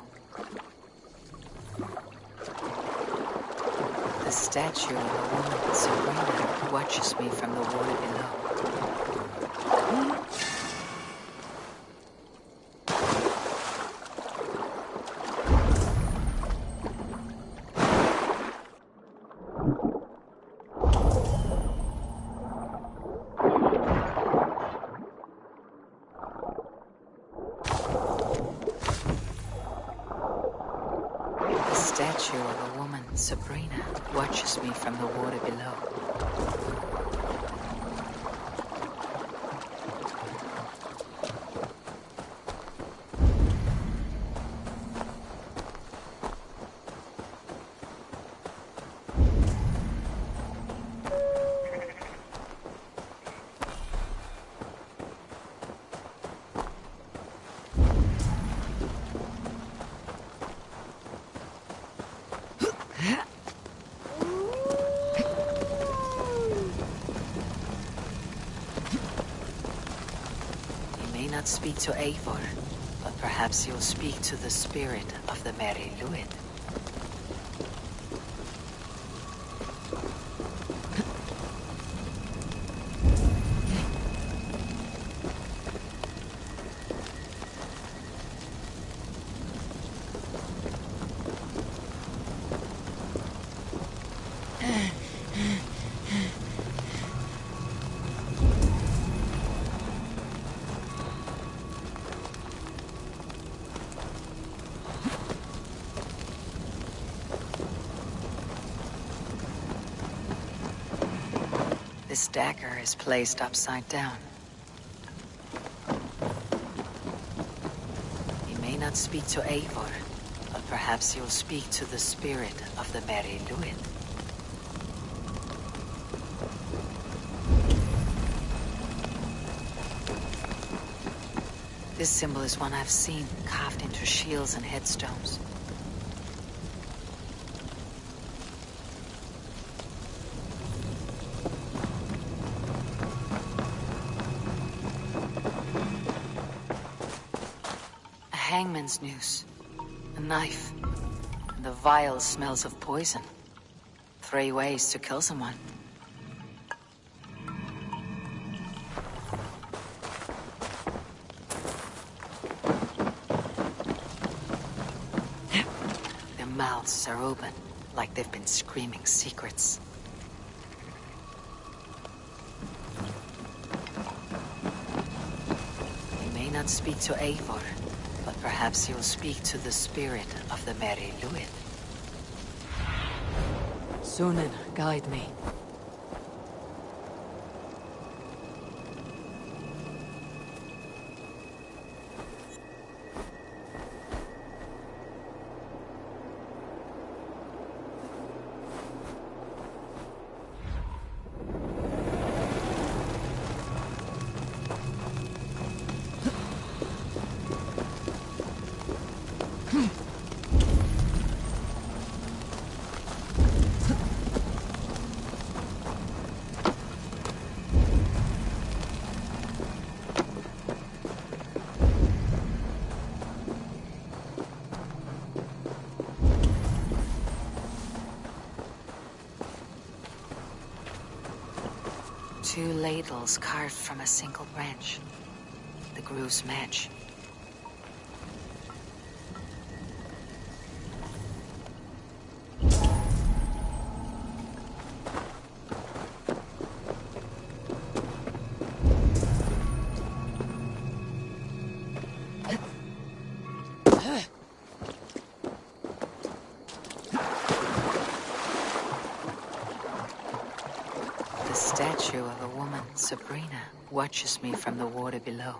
The statue of a woman, Sabrina, watches me from the water below. The statue of a woman, Sabrina, watches me from the water below. Not speak to Eivor, but perhaps you'll speak to the spirit of the Merry Luid. This dagger is placed upside down. You may not speak to Eivor, but perhaps you'll speak to the spirit of the Merry Luid. This symbol is one I've seen carved into shields and headstones. Hangman's noose, a knife, and the vile smells of poison. 3 ways to kill someone. Their mouths are open, like they've been screaming secrets. They may not speak to Eivor, but perhaps you'll speak to the spirit of the Merry Luid. Sunan, guide me. Two ladles carved from a single branch. The grooves match. The statue of a woman, Sabrina, watches me from the water below.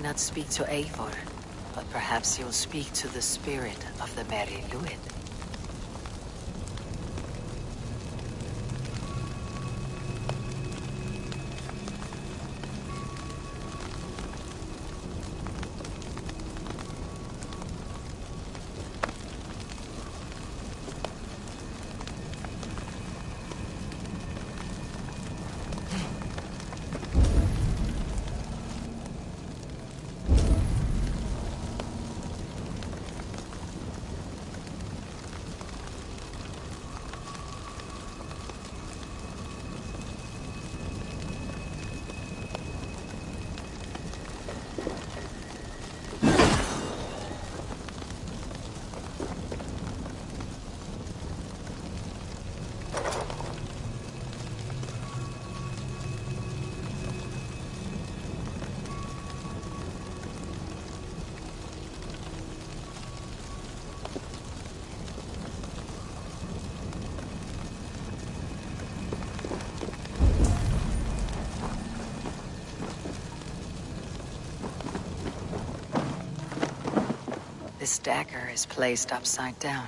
Not speak to Eivor, but perhaps you'll speak to the spirit of the Merry Luid. This dagger is placed upside down.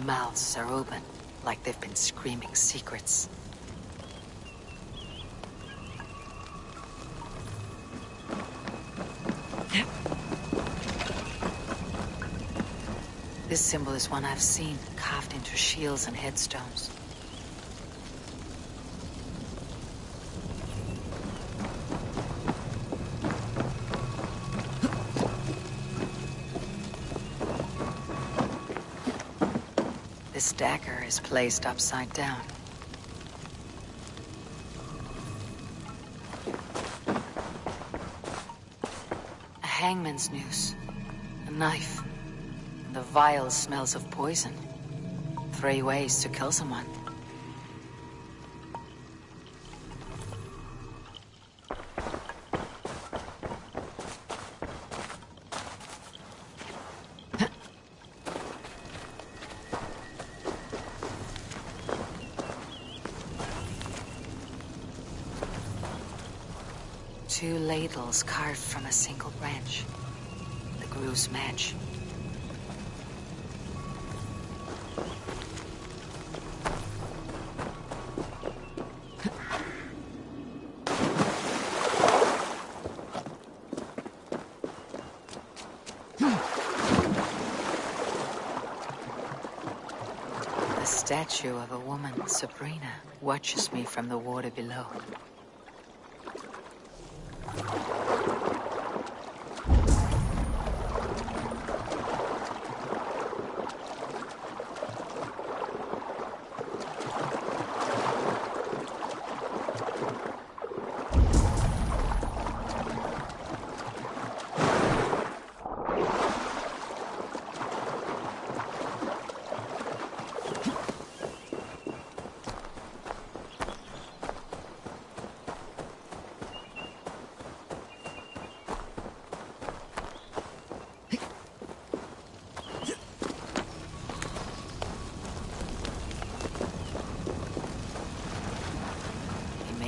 Mouths are open. like they've been screaming secrets. This symbol is one I've seen, carved into shields and headstones. This dagger is placed upside down. A hangman's noose, a knife, and the vile smells of poison. 3 ways to kill someone. Two ladles carved from a single branch. The grooves match. The statue of a woman, Sabrina, watches me from the water below.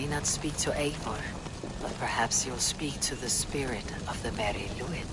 Not speak to Eivor, but perhaps you'll speak to the spirit of the Merry Luid.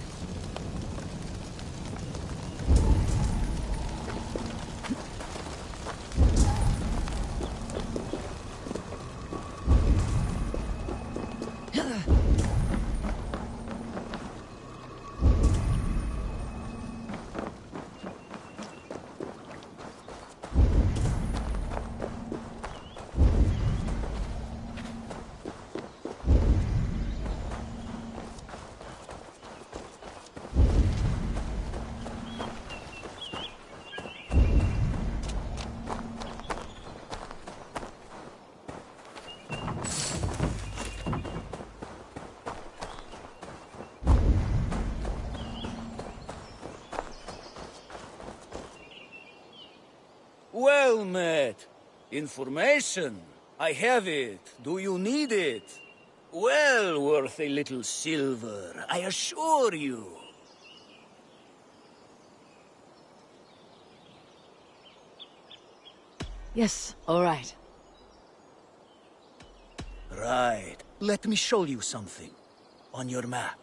Well met. Information. I have it. Do you need it? Well worth a little silver, I assure you. Yes, all right. Right. Let me show you something. On your map.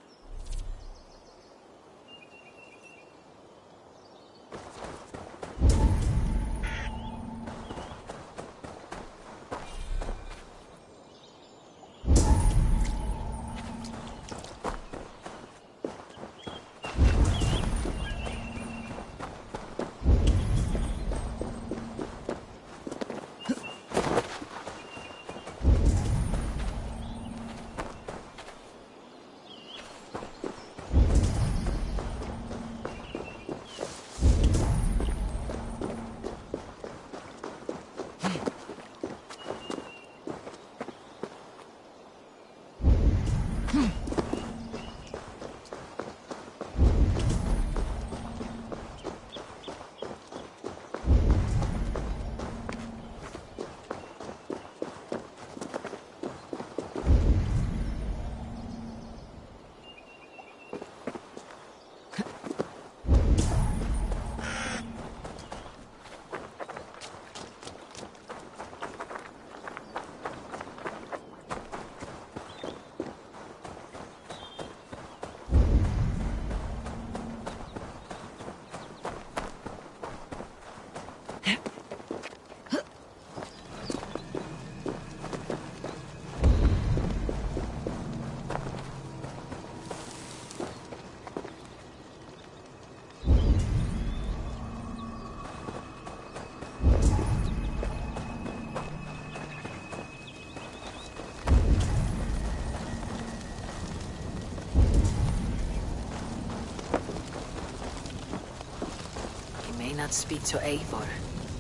not speak to Eivor,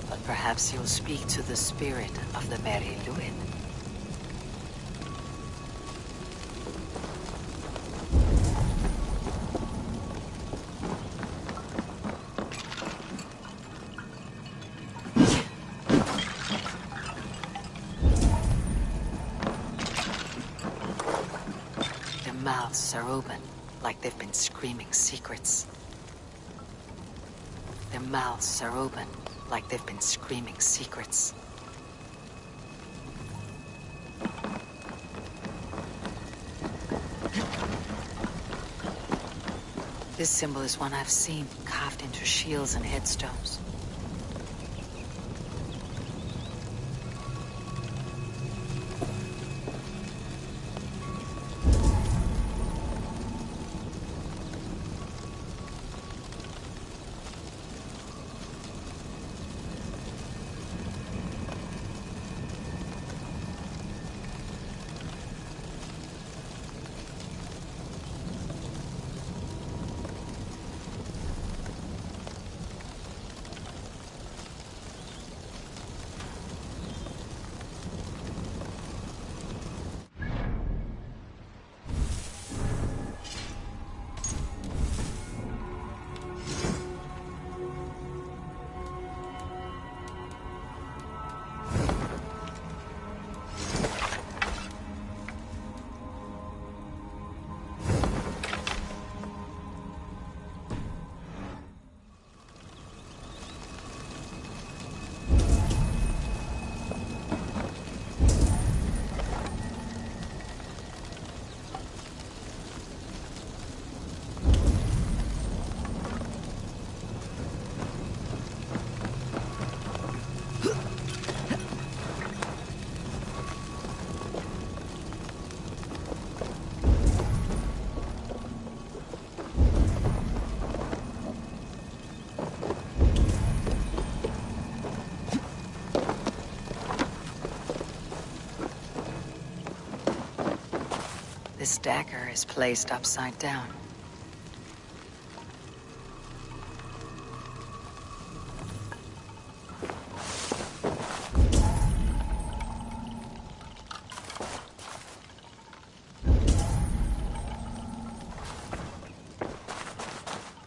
but perhaps you'll speak to the spirit of the Merry Luin. Their mouths are open, like they've been screaming secrets. Their mouths are open, like they've been screaming secrets. This symbol is one I've seen carved into shields and headstones. This dagger is placed upside down.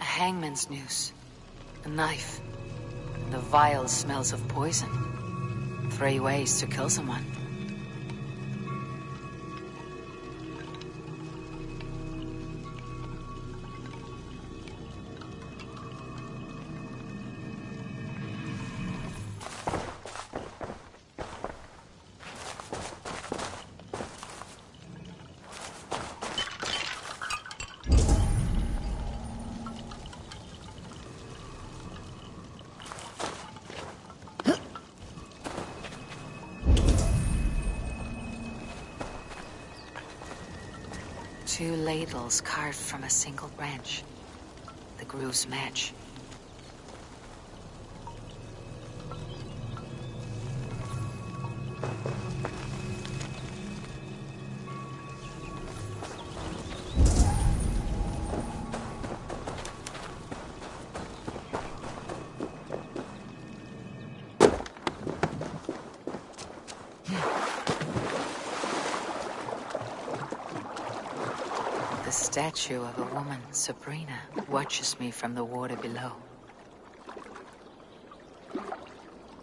A hangman's noose, a knife, and the vile smells of poison. 3 ways to kill someone. Two ladles carved from a single branch. The grooves match. The statue of a woman, Sabrina, watches me from the water below.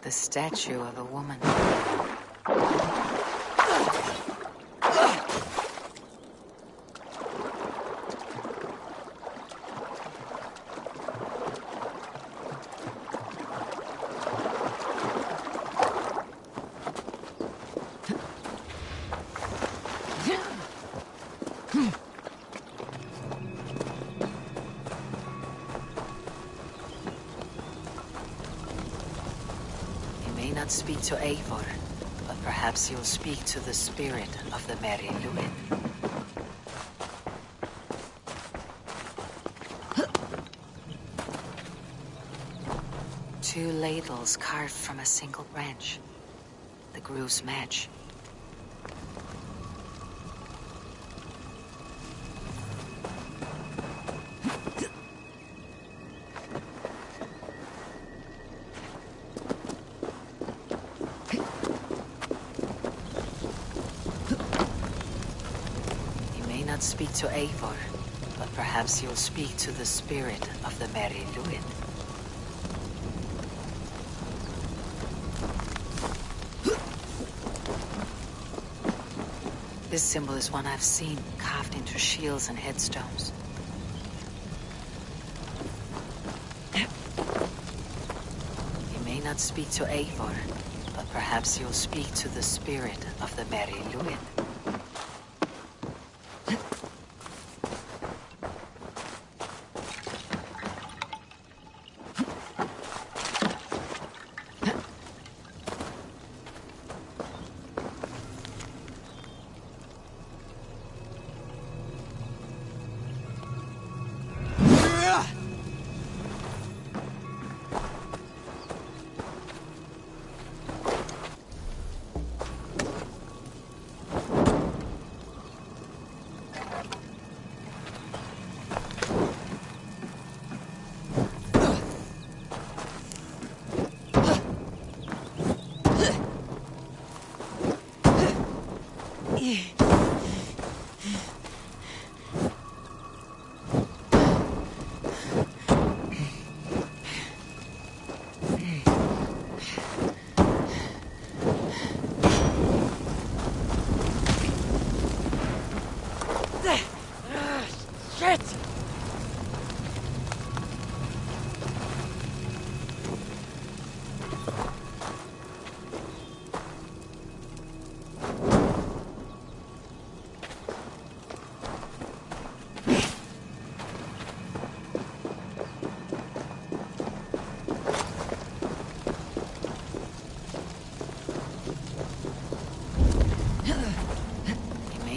The statue of a woman. Not speak to Eivor, but perhaps you'll speak to the spirit of the Merry Luin. Two ladles carved from a single branch. The grooves match. not speak to Eivor, but perhaps you'll speak to the spirit of the Merry Luin. This symbol is one I've seen carved into shields and headstones. You may not speak to Eivor, but perhaps you'll speak to the spirit of the Merry Luin.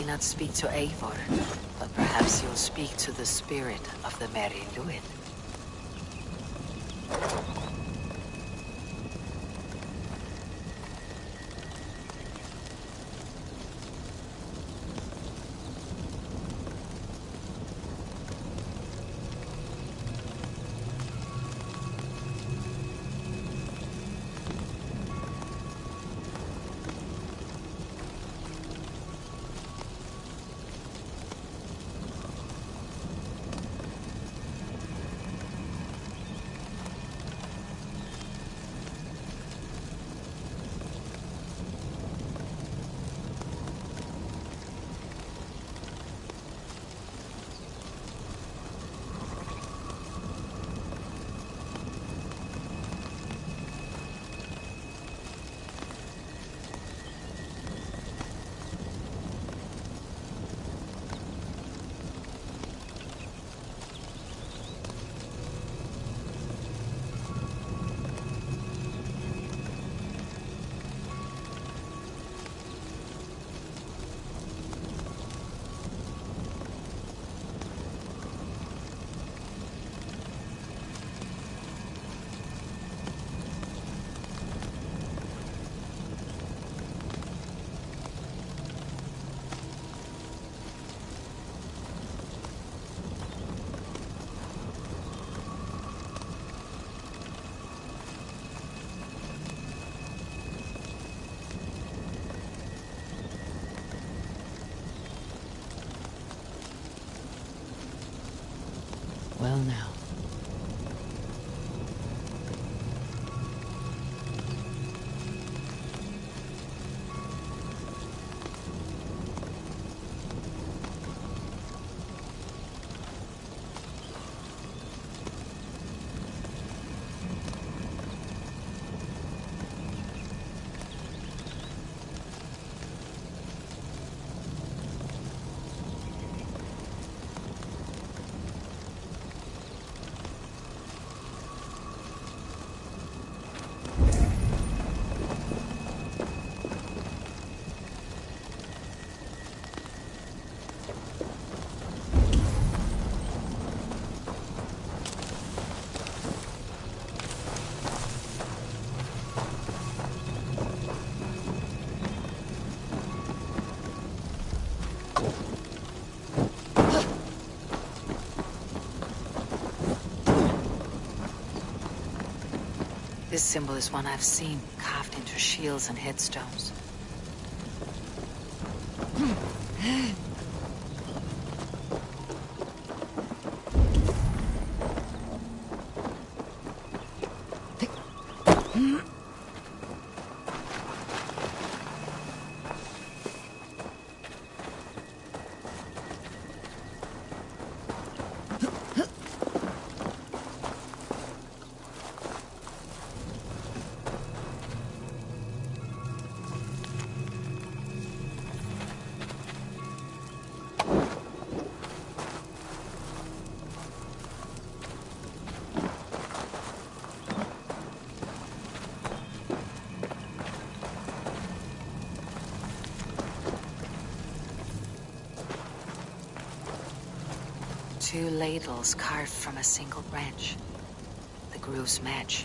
Not speak to Eivor, but perhaps you'll speak to the spirit of the Merry Luin. Well now. This symbol is one I've seen carved into shields and headstones. Two ladles carved from a single branch. The grooves match.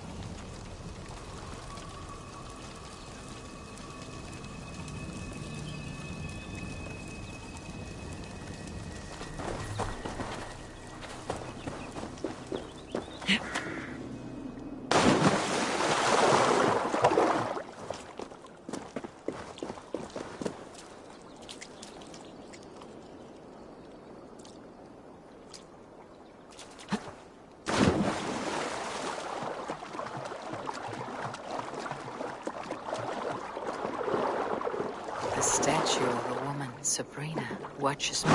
The statue of a woman, Sabrina, watches me.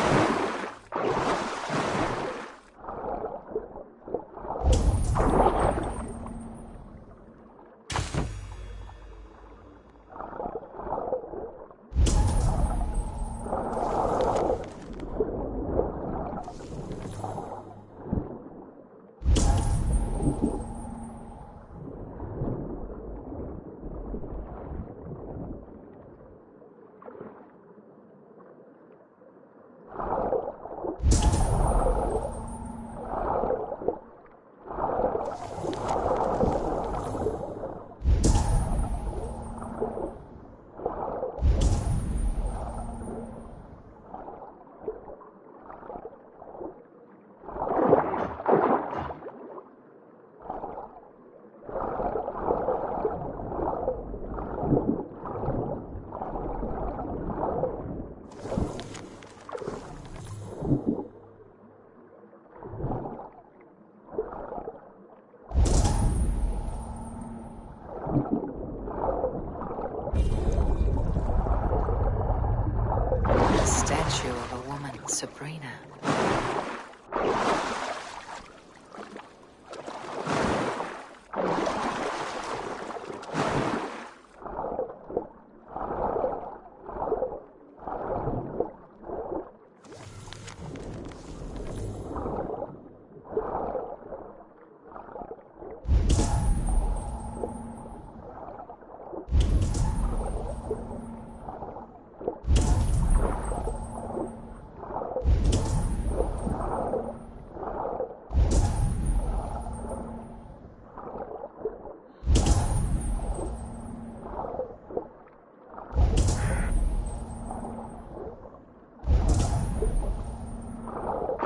The statue of a woman, Sabrina.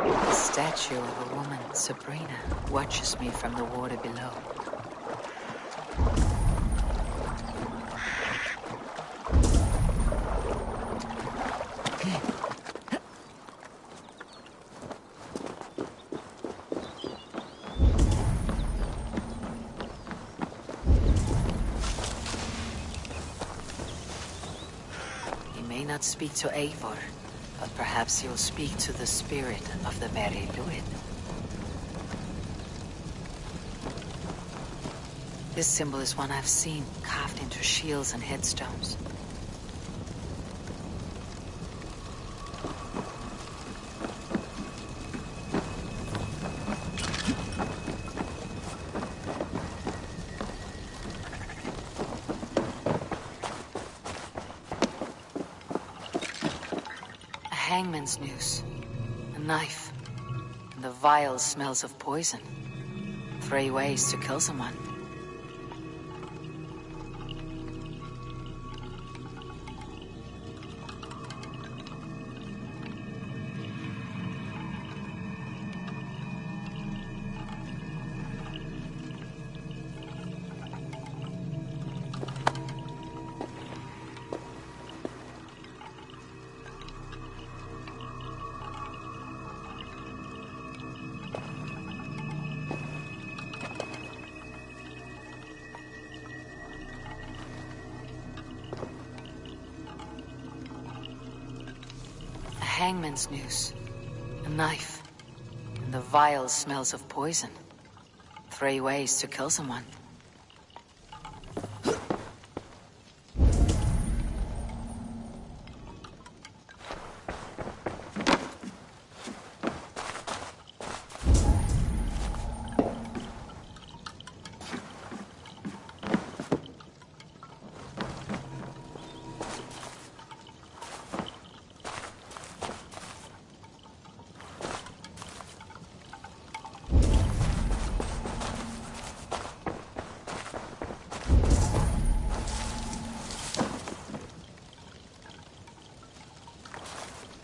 The statue of a woman, Sabrina, watches me from the water below. He may not speak to Eivor, but perhaps he'll speak to the spirit of the Mary Luid. This symbol is one I've seen carved into shields and headstones. A hangman's noose, a knife, and the vile smells of poison. 3 ways to kill someone. hangman's noose, a knife, and the vile smells of poison. 3 ways to kill someone.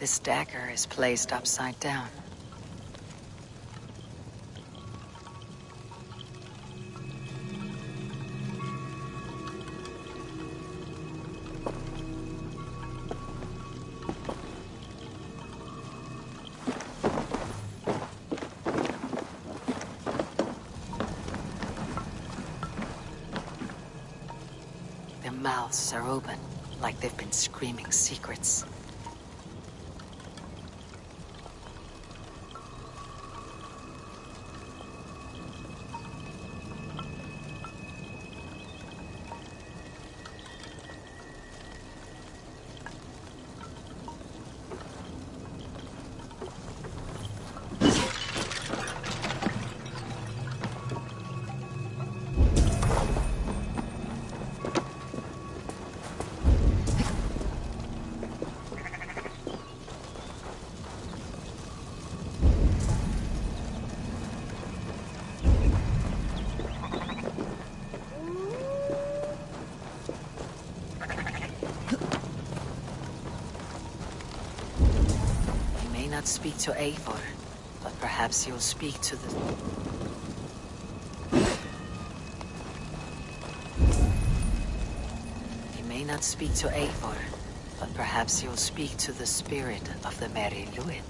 This dagger is placed upside down. Their mouths are open, like they've been screaming secrets. Not speak to Eivor, but perhaps you'll speak to the... He may not speak to Eivor, but perhaps you'll speak to the spirit of the Merry Luid.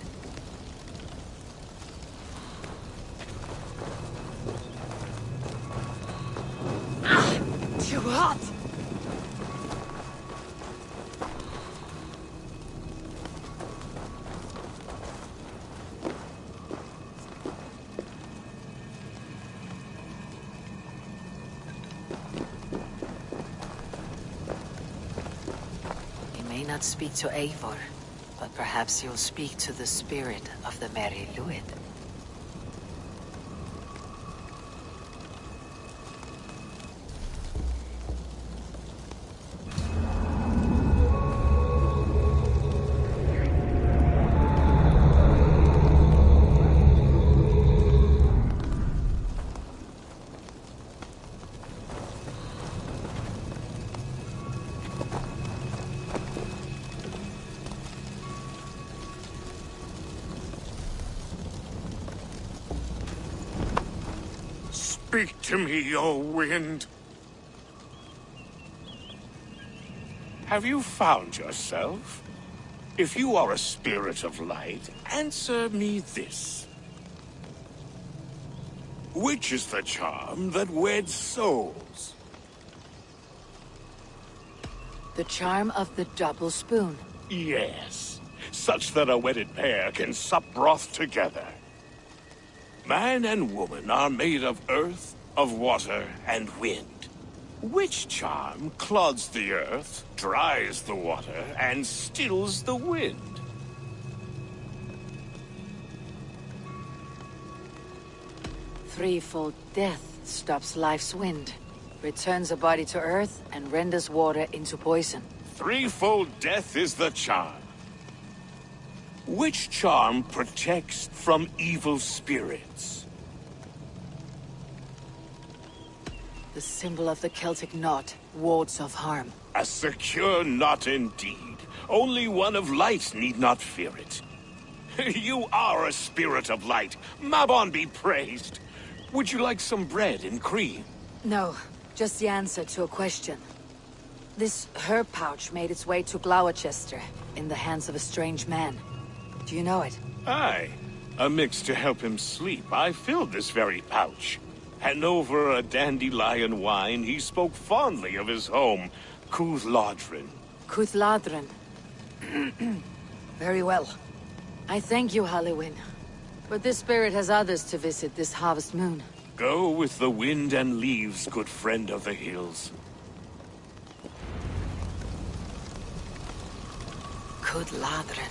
Too hot! Not speak to Eivor, but perhaps you'll speak to the spirit of the Merry Luid. Speak to me, O wind. Have you found yourself? If you are a spirit of light, answer me this. Which is the charm that weds souls? The charm of the double spoon. Yes, such that a wedded pair can sup broth together. Man and woman are made of earth, of water, and wind. Which charm clods the earth, dries the water, and stills the wind? Threefold death stops life's wind, returns a body to earth, and renders water into poison. Threefold death is the charm. Which charm protects from evil spirits? The symbol of the Celtic knot wards off harm. A secure knot indeed. Only one of light need not fear it. You are a spirit of light. Mabon be praised. Would you like some bread and cream? No, just the answer to a question. This herb pouch made its way to Gloucester in the hands of a strange man. Do you know it? Aye. A mix to help him sleep. I filled this very pouch. And over a dandelion wine, he spoke fondly of his home, Cuthladrin. Cuthladrin. Very well. I thank you, Halliwyn. But this spirit has others to visit this harvest moon. Go with the wind and leaves, good friend of the hills. Kudladrin.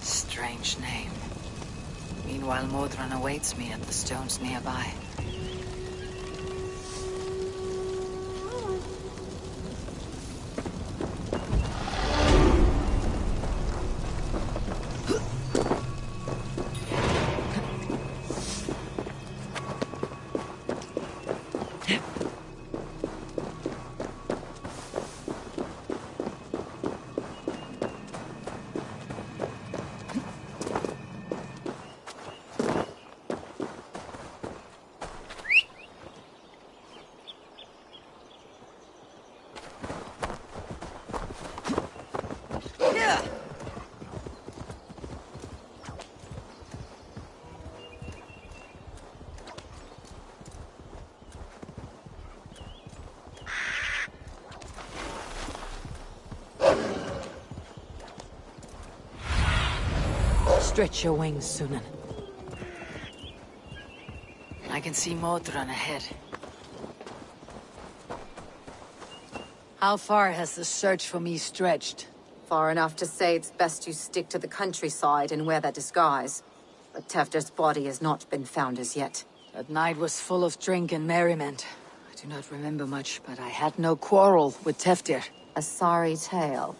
Strange name. Meanwhile, Modron awaits me at the stones nearby. Stretch your wings, Sunan. I can see Modron ahead. How far has the search for me stretched? Far enough to say it's best you stick to the countryside and wear that disguise. But Tefder's body has not been found as yet. That night was full of drink and merriment. I do not remember much, but I had no quarrel with Tefder. A sorry tale.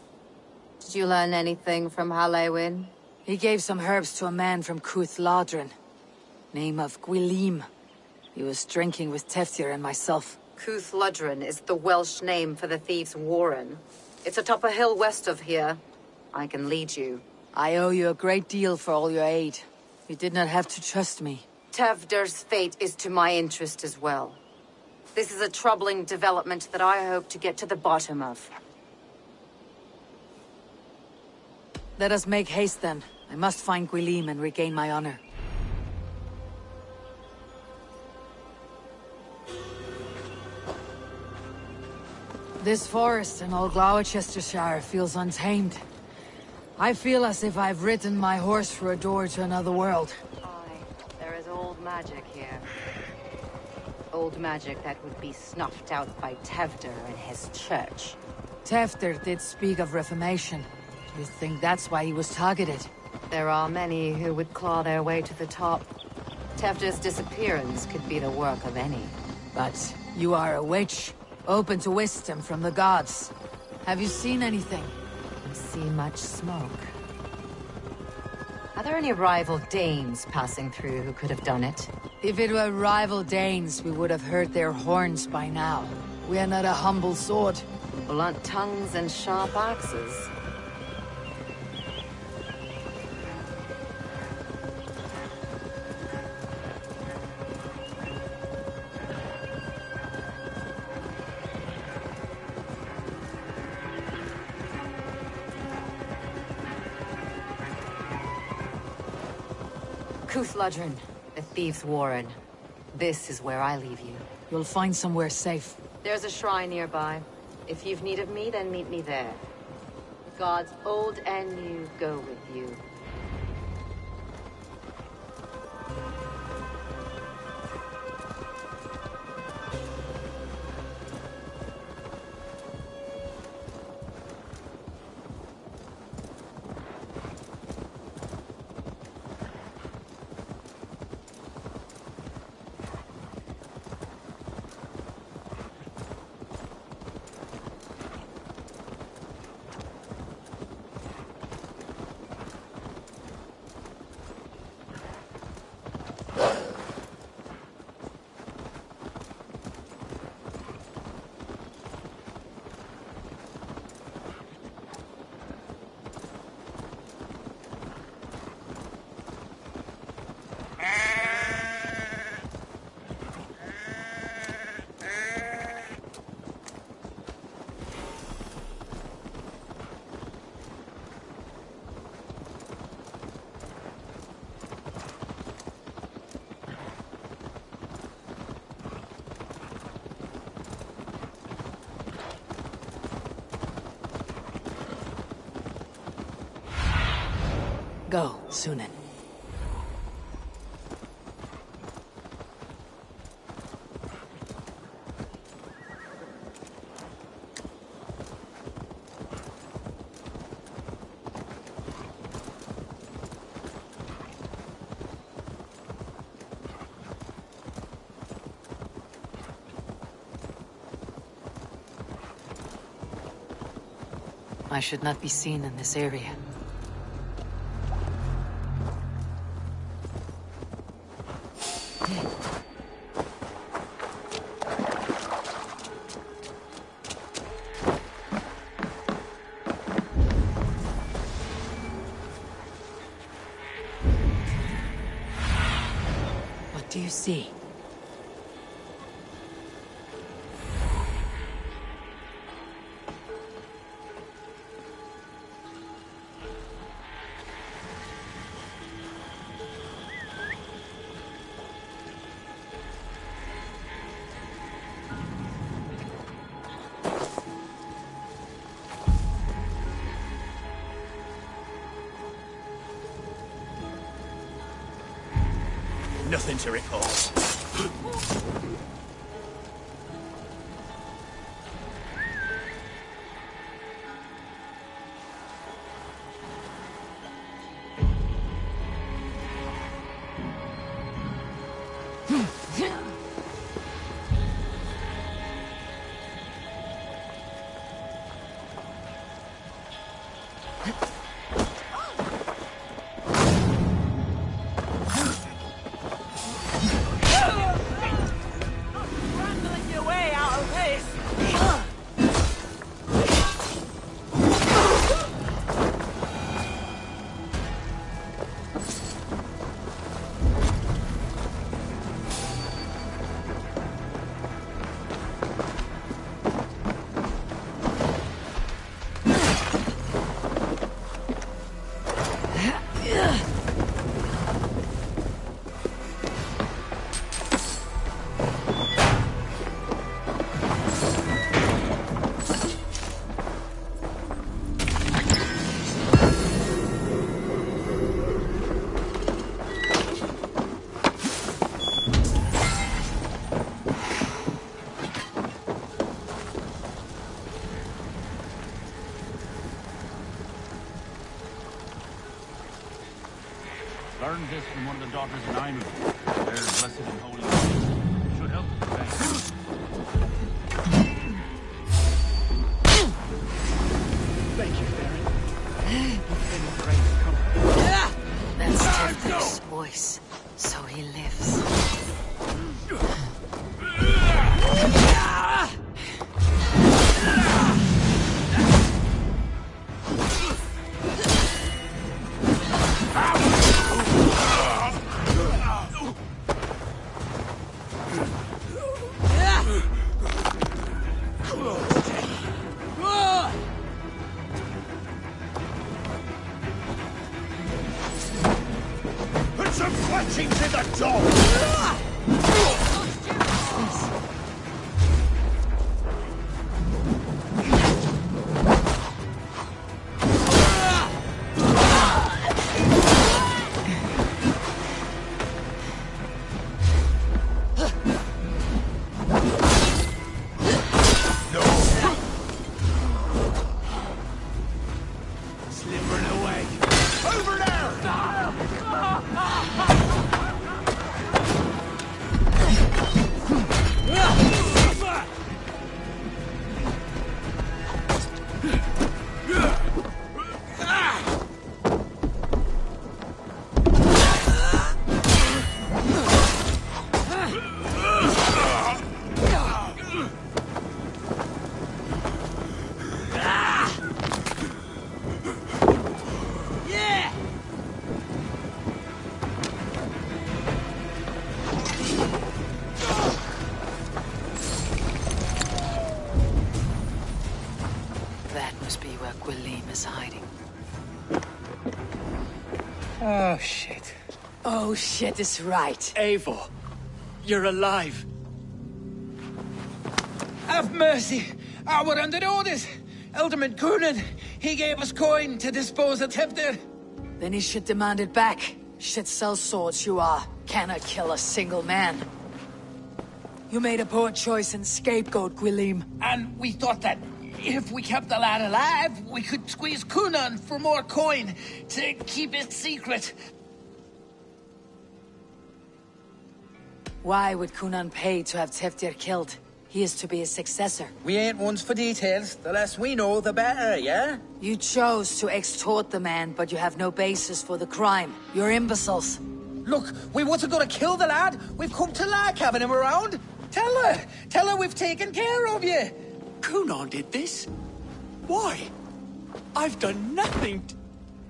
Did you learn anything from Halliwyn? He gave some herbs to a man from Kudladrin. Name of Gwilim. He was drinking with Tefder and myself. Kudladrin is the Welsh name for the thieves' warren. It's atop a hill west of here. I can lead you. I owe you a great deal for all your aid. You did not have to trust me. Tefder's fate is to my interest as well. This is a troubling development that I hope to get to the bottom of. Let us make haste then. I must find Gwilim and regain my honor. This forest in all Gloucestershire feels untamed. I feel as if I've ridden my horse through a door to another world. Aye, there is old magic here. Old magic that would be snuffed out by Tefder and his church. Tefder did speak of reformation. Do you think that's why he was targeted? There are many who would claw their way to the top. Tefder's disappearance could be the work of any. But you are a witch, open to wisdom from the gods. Have you seen anything? I see much smoke. Are there any rival Danes passing through who could have done it? If it were rival Danes, we would have heard their horns by now. We are not a humble sword. Blunt tongues and sharp axes. Kudladrin, the thieves' warren. This is where I leave you. You'll find somewhere safe. There's a shrine nearby. If you've need of me, then meet me there. The gods old and new go with you. Go, Sunan. I should not be seen in this area. What do you see? Nothing to report. Learned this from one of the daughters of Aimu. They're blessed and holy. Should help the bank. Thank you, Baron. You've been a great comfort. That's Tevder's voice. So he lives. Put some clutchings in the dog! Oh, shit. Oh, shit is right. Eivor, you're alive. Have mercy. We're under orders. Alderman Coonan, he gave us coin to dispose of Tevder. Then he should demand it back. Shit sells swords, you are. Cannot kill a single man. You made a poor choice in scapegoat, Gwilym. And we thought that if we kept the lad alive, we could squeeze Cunan for more coin to keep it secret. Why would Cunan pay to have Teftir killed? He is to be his successor. We ain't ones for details. The less we know, the better, yeah? You chose to extort the man, but you have no basis for the crime. You're imbeciles. Look, we wasn't gonna kill the lad. We've come to like having him around. Tell her we've taken care of you. Cunan did this? Why? I've done nothing.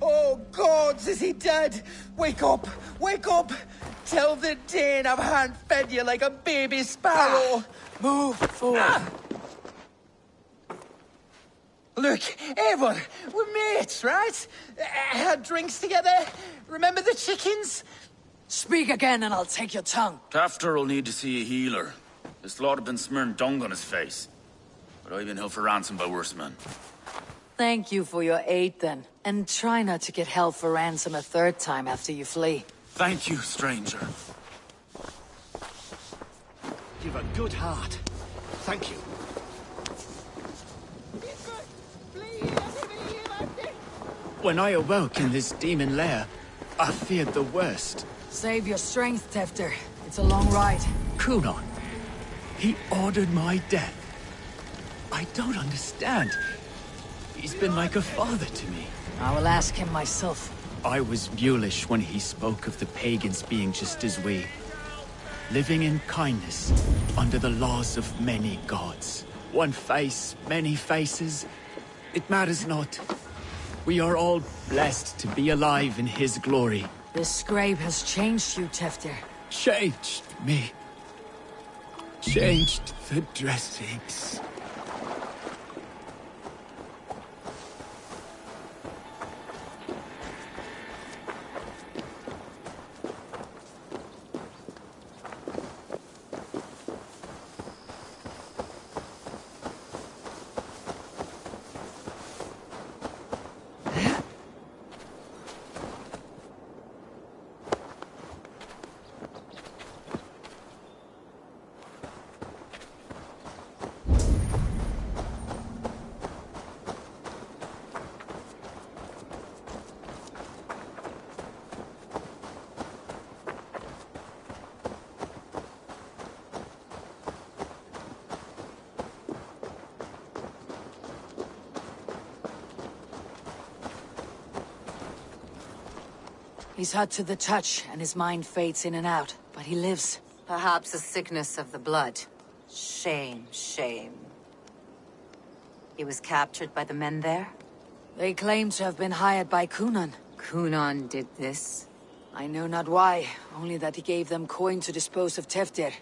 Oh, gods, is he dead? Wake up! Wake up! Tell the Dane I've hand-fed you like a baby sparrow. Move forward. Look, Eivor, we're mates, right? Had drinks together. Remember the chickens? Speak again and I'll take your tongue. Tafter will need to see a healer. This lord have been smearing dung on his face. But I've been held for ransom by worse men. Thank you for your aid, then. And try not to get held for ransom a third time after you flee. Thank you, stranger. You've a good heart. Thank you. When I awoke in this demon lair, I feared the worst. Save your strength, Teftir. It's a long ride. Cunan. He ordered my death. I don't understand. He's been like a father to me. I will ask him myself. I was mulish when he spoke of the pagans being just as we. Living in kindness, under the laws of many gods. One face, many faces. It matters not. We are all blessed to be alive in his glory. This scrape has changed you, Teftir. Changed me. Changed the dressings. He's hot to the touch, and his mind fades in and out, but he lives. Perhaps a sickness of the blood. Shame, shame. He was captured by the men there? They claim to have been hired by Cunan. Cunan did this? I know not why, only that he gave them coin to dispose of Teftir.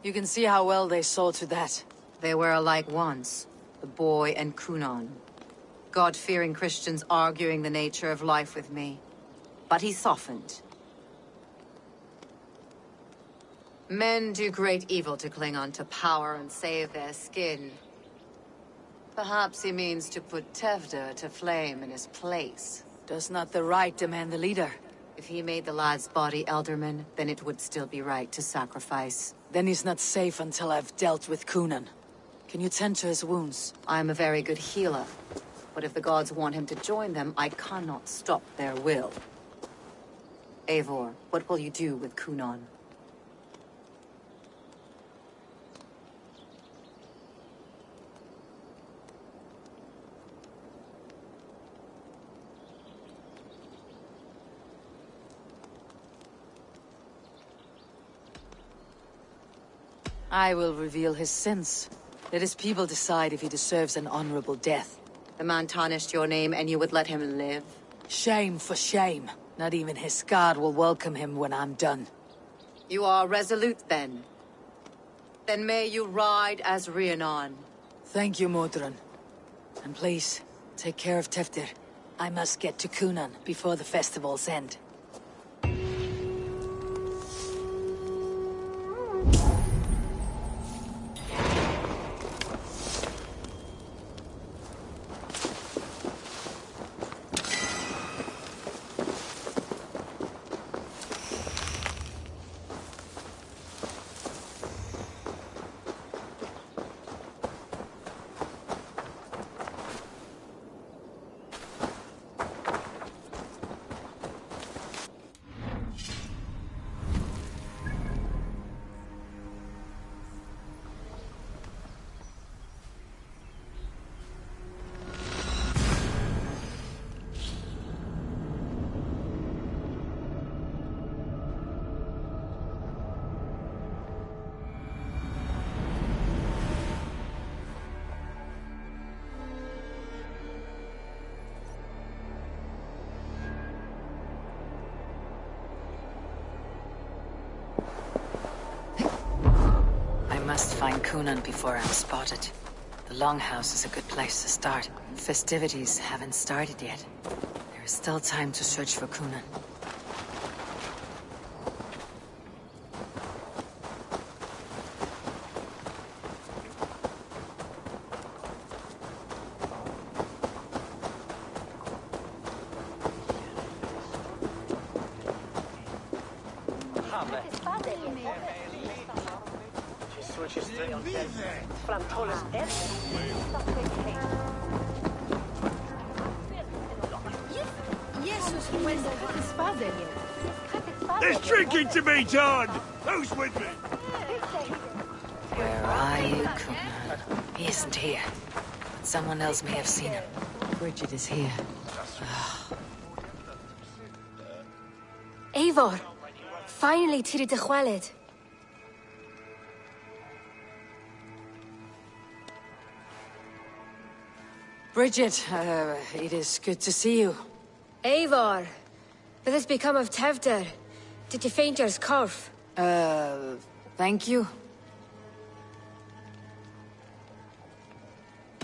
You can see how well they saw to that. They were alike once, the boy and Cunan. God-fearing Christians arguing the nature of life with me. But he softened. Men do great evil to cling on to power and save their skin. Perhaps he means to put Tevder to flame in his place. Does not the right demand the leader? If he made the lad's body Elderman, then it would still be right to sacrifice. Then he's not safe until I've dealt with Cunan. Can you tend to his wounds? I'm a very good healer. But if the gods want him to join them, I cannot stop their will. Eivor, what will you do with Cunan? I will reveal his sins. Let his people decide if he deserves an honorable death. The man tarnished your name and you would let him live? Shame for shame. Not even his god will welcome him when I'm done. You are resolute, then. Then may you ride as Rhiannon. Thank you, Modron. And please, take care of Teftir. I must get to Cunan before the festival's end. must find Kunan before I'm spotted. The Longhouse is a good place to start. Festivities haven't started yet. There is still time to search for Kunan. There's drinking to be done! Who's with me? Where are you, Kunan? He isn't here. But someone else may have seen him. Bridget is here. Eivor! Finally, Tiri de Chwaled. Bridget, it is good to see you. Eivor! What has become of Tevder? Did you faint your scarf? Thank you.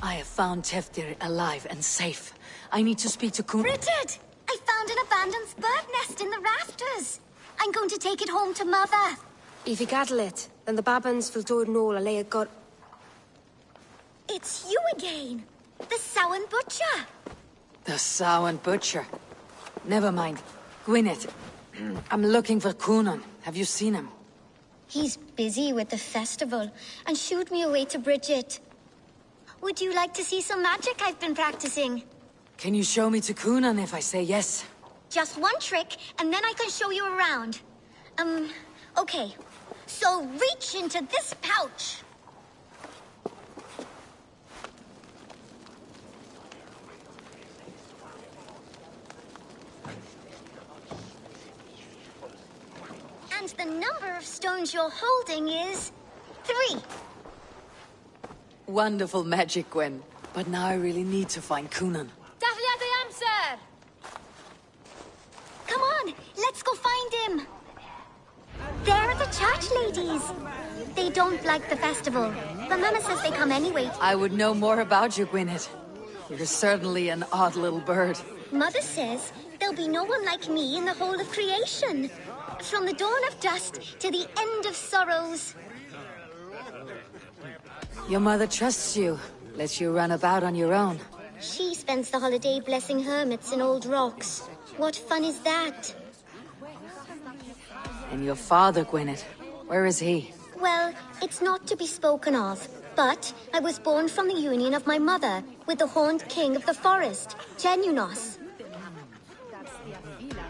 I have found Tevdir alive and safe. I need to speak to Kunan. Bridget! I found an abandoned bird nest in the rafters. I'm going to take it home to Mother. If you gather it, then the Babans will do no a lay got. It's you again. The Samhain Butcher. The Samhain Butcher. Never mind. Gwyneth, I'm looking for Kunan. Have you seen him? He's busy with the festival and shooed me away to Bridget. Would you like to see some magic I've been practicing? Can you show me to Kunan if I say yes? Just one trick, and then I can show you around. Okay. So reach into this pouch. And the number of stones you're holding is 3. Wonderful magic, Gwen. But now I really need to find Kunan. Come on, let's go find him. They're the church ladies. They don't like the festival, but Mama says they come anyway. I would know more about you, Gwyneth. You're certainly an odd little bird. Mother says there'll be no one like me in the whole of creation. From the dawn of dust to the end of sorrows. Your mother trusts you, lets you run about on your own. She spends the holiday blessing hermits in old rocks. What fun is that? And your father, Gwyneth, where is he? Well, it's not to be spoken of, but I was born from the union of my mother with the horned king of the forest, Genunos.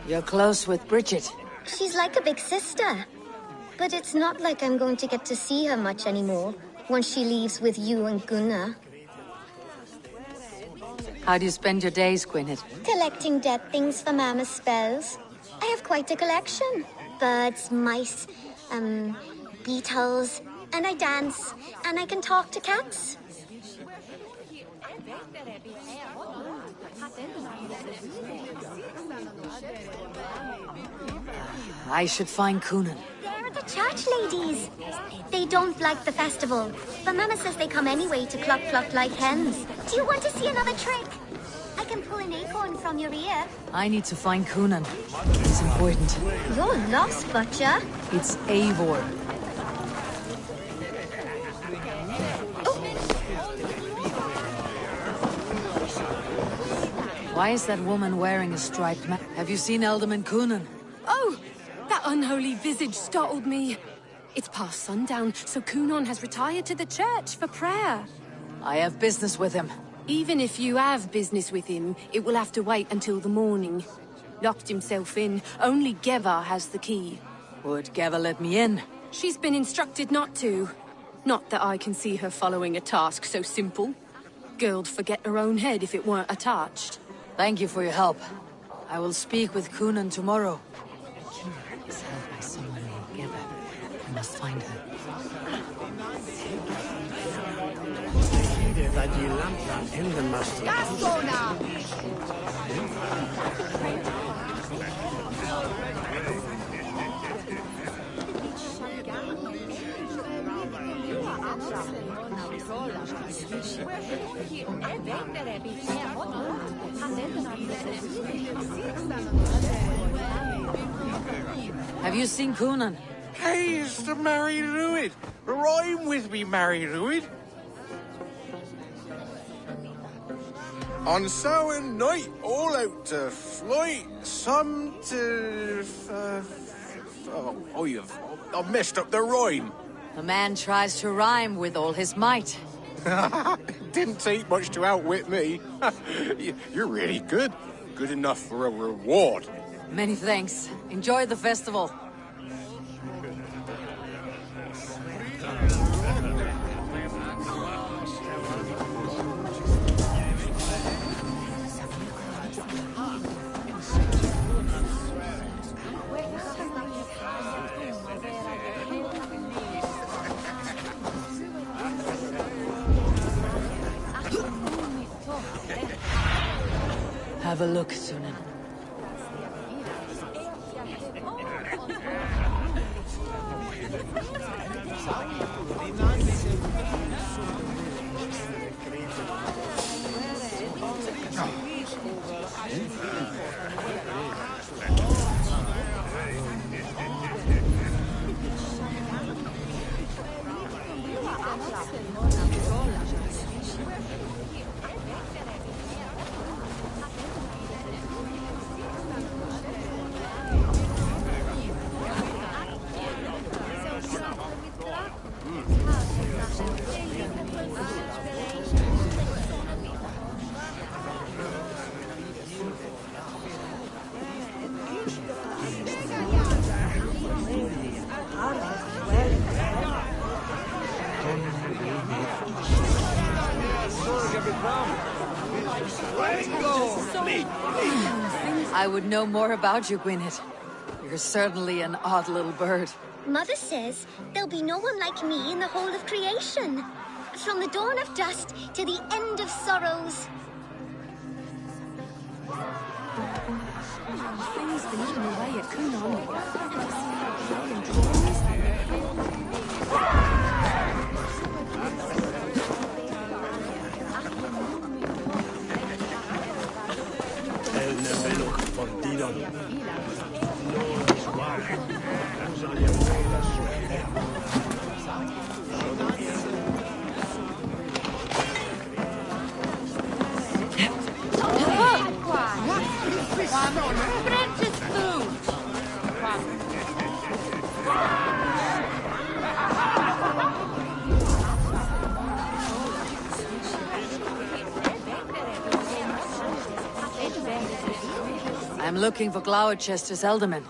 You're close with Bridget. She's like a big sister. But it's not like I'm going to get to see her much anymore once she leaves with you and Gunnar. How do you spend your days, Gwyneth? Collecting dead things for Mama's spells. I have quite a collection. Birds, mice, beetles, and I dance, and I can talk to cats. I should find Kunan. They're the church ladies. They don't like the festival, but Mama says they come anyway to cluck like hens. Do you want to see another trick? I can pull an acorn from your ear. I need to find Kunan. It's important. You're lost, Butcher. It's Eivor. Why is that woman wearing a striped mask? Have you seen Alderman Kunan? Oh! That unholy visage startled me. It's past sundown, so Kunan has retired to the church for prayer. I have business with him. Even if you have business with him, it will have to wait until the morning. Locked himself in. Only Geva has the key. Would Geva let me in? She's been instructed not to. Not that I can see her following a task so simple. Girl'd forget her own head if it weren't attached. Thank you for your help. I will speak with Kunan tomorrow. Is held by someone named Geva. I must find her. Have you seen Coonan? Hey, it's the Mary Lwyd. Rhyme with me, Mary Lwyd. On Samhain night, all out to flight, some to... I've messed up the rhyme. A man tries to rhyme with all his might. Didn't take much to outwit me. You're really good. Good enough for a reward. Many thanks. Enjoy the festival. Have a look, Sunan. I would know more about you, Gwyneth. You're certainly an odd little bird. Mother says there'll be no one like me in the whole of creation. From the dawn of dust to the end of sorrows. Things been eaten away at Coonan. I'm looking for Gloucester's Elderman.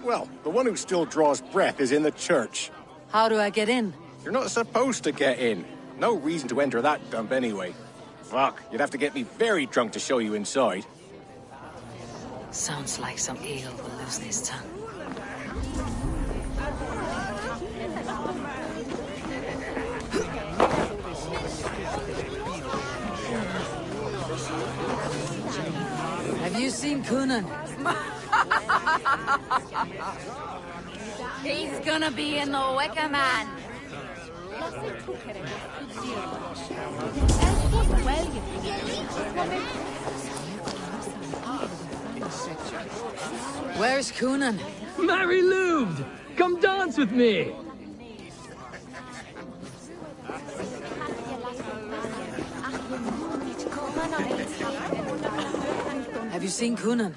Well, the one who still draws breath is in the church. How do I get in? You're not supposed to get in. No reason to enter that dump anyway. Fuck, you'd have to get me very drunk to show you inside. Sounds like some eel will loosen his tongue. Have you seen Coonan? He's gonna be in the Wicker Man. Where's Coonan? Mary Lwyd! Come dance with me! Have you seen Coonan?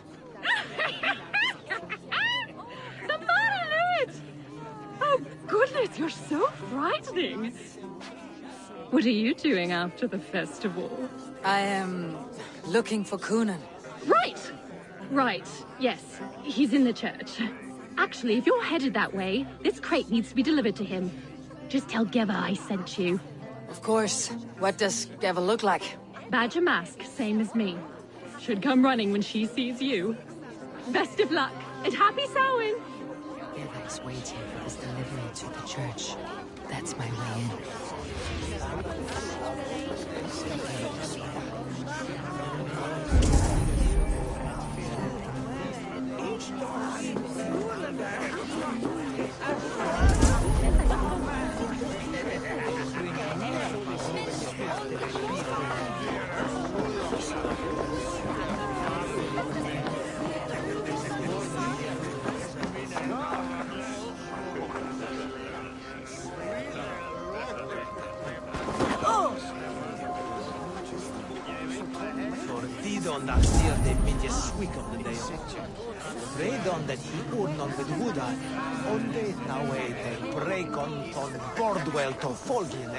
The Mary Lwyd! Oh, goodness, you're so frightening. What are you doing after the festival? I am looking for Coonan. Right! Right, yes. He's in the church. Actually, if you're headed that way, this crate needs to be delivered to him. Just tell Geva I sent you. Of course. What does Geva look like? Badger mask, same as me. Should come running when she sees you. Best of luck, and happy Samhain! Geva is waiting for this delivery to the church. That's my way in. For Didon that seer de minje swick of the day. Redon that he urnon with Huda. Onde nawe de prekon ton bordwell to folgin,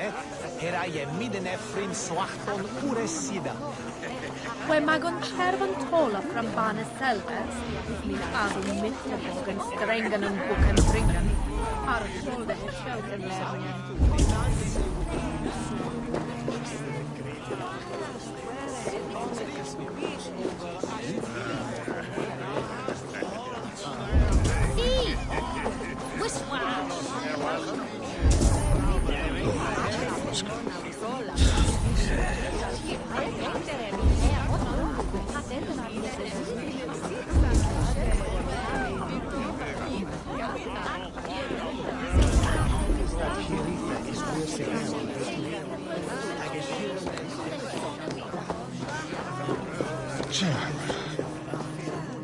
Hera je midden frin swachton uresida. Where magon chervan tola from Bana Selvers, min adu mittelbogen strängen and boken bringen, har shoulder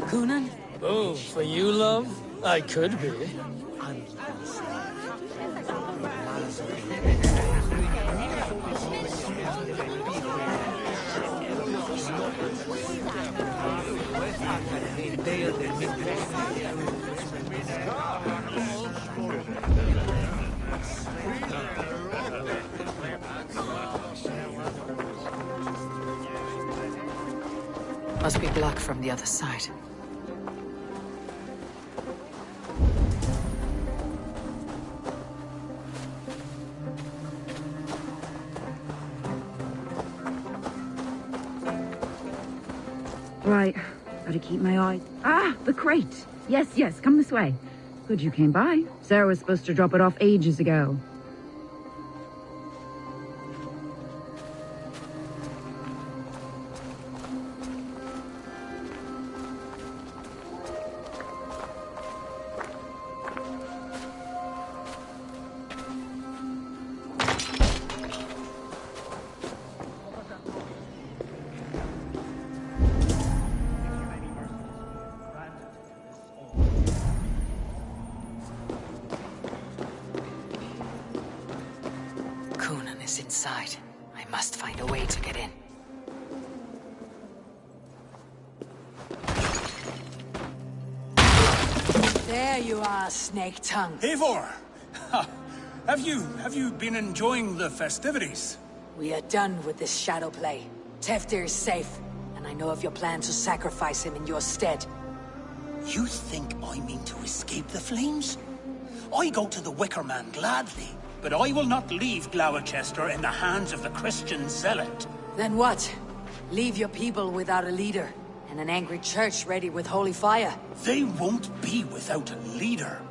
Coonan? Oh, for you, love? I could be. Must be blocked from the other side. Right, gotta keep my eye. Ah, the crate! Yes, yes, come this way. Good you came by. Sarah was supposed to drop it off ages ago. Inside. I must find a way to get in. There you are, Snake Tongue. Eivor! Have you been enjoying the festivities? We are done with this shadow play. Teftir is safe, and I know of your plan to sacrifice him in your stead. You think I mean to escape the flames? I go to the Wicker Man gladly. But I will not leave Gloucester in the hands of the Christian zealot. Then what? Leave your people without a leader, and an angry church ready with holy fire? They won't be without a leader.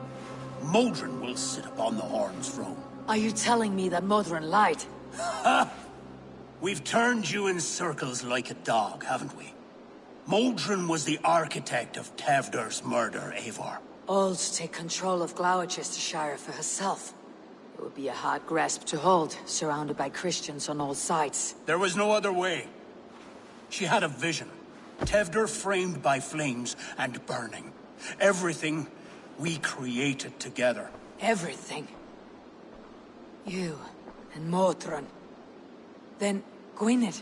Modron will sit upon the Horn's throne. Are you telling me that Modron lied? Ha! We've turned you in circles like a dog, haven't we? Modron was the architect of Tevder's murder, Eivor. All to take control of Gloucestershire for herself. It would be a hard grasp to hold, surrounded by Christians on all sides. There was no other way. She had a vision. Tevder framed by flames and burning. Everything we created together. Everything? You and Modron. Then Gwynedd.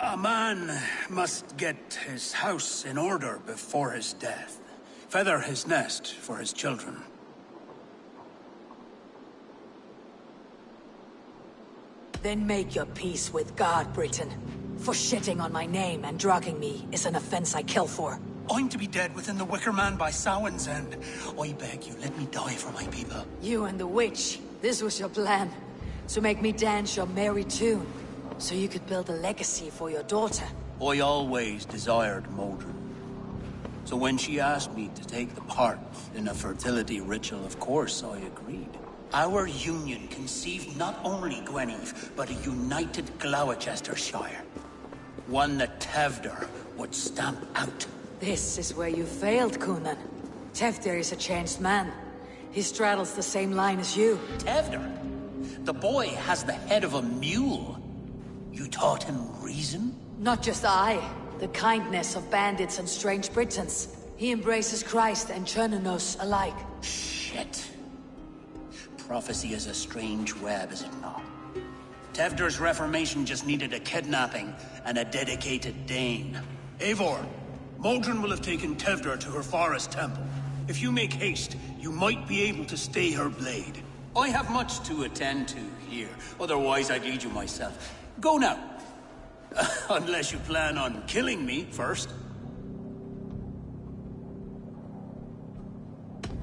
A man must get his house in order before his death. Feather his nest for his children. Then make your peace with God, Britain. For shitting on my name and drugging me is an offense I kill for. I'm to be dead within the Wicker Man by Samhain's end. I beg you, let me die for my people. You and the witch, this was your plan. To make me dance your merry tune. So you could build a legacy for your daughter. I always desired Modron. So when she asked me to take the part in a fertility ritual, of course I agreed. Our union conceived not only Gwynedd, but a united Gloucestershire. One that Tevder would stamp out. This is where you failed, Coonan. Tevder is a changed man. He straddles the same line as you. Tevder? The boy has the head of a mule. You taught him reason? Not just I. The kindness of bandits and strange Britons. He embraces Christ and Chernonos alike. Shit. Prophecy is a strange web, is it not? Tevder's reformation just needed a kidnapping and a dedicated Dane. Eivor, Modron will have taken Tevder to her forest temple. If you make haste, you might be able to stay her blade. I have much to attend to here, otherwise I'd lead you myself. Go now. Unless you plan on killing me first.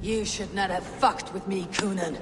You should not have fucked with me, Coonan.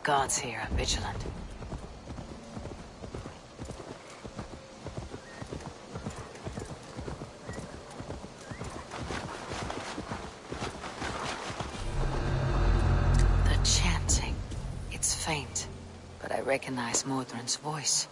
Guards here are vigilant. The chanting. It's faint, but I recognize Modron's voice.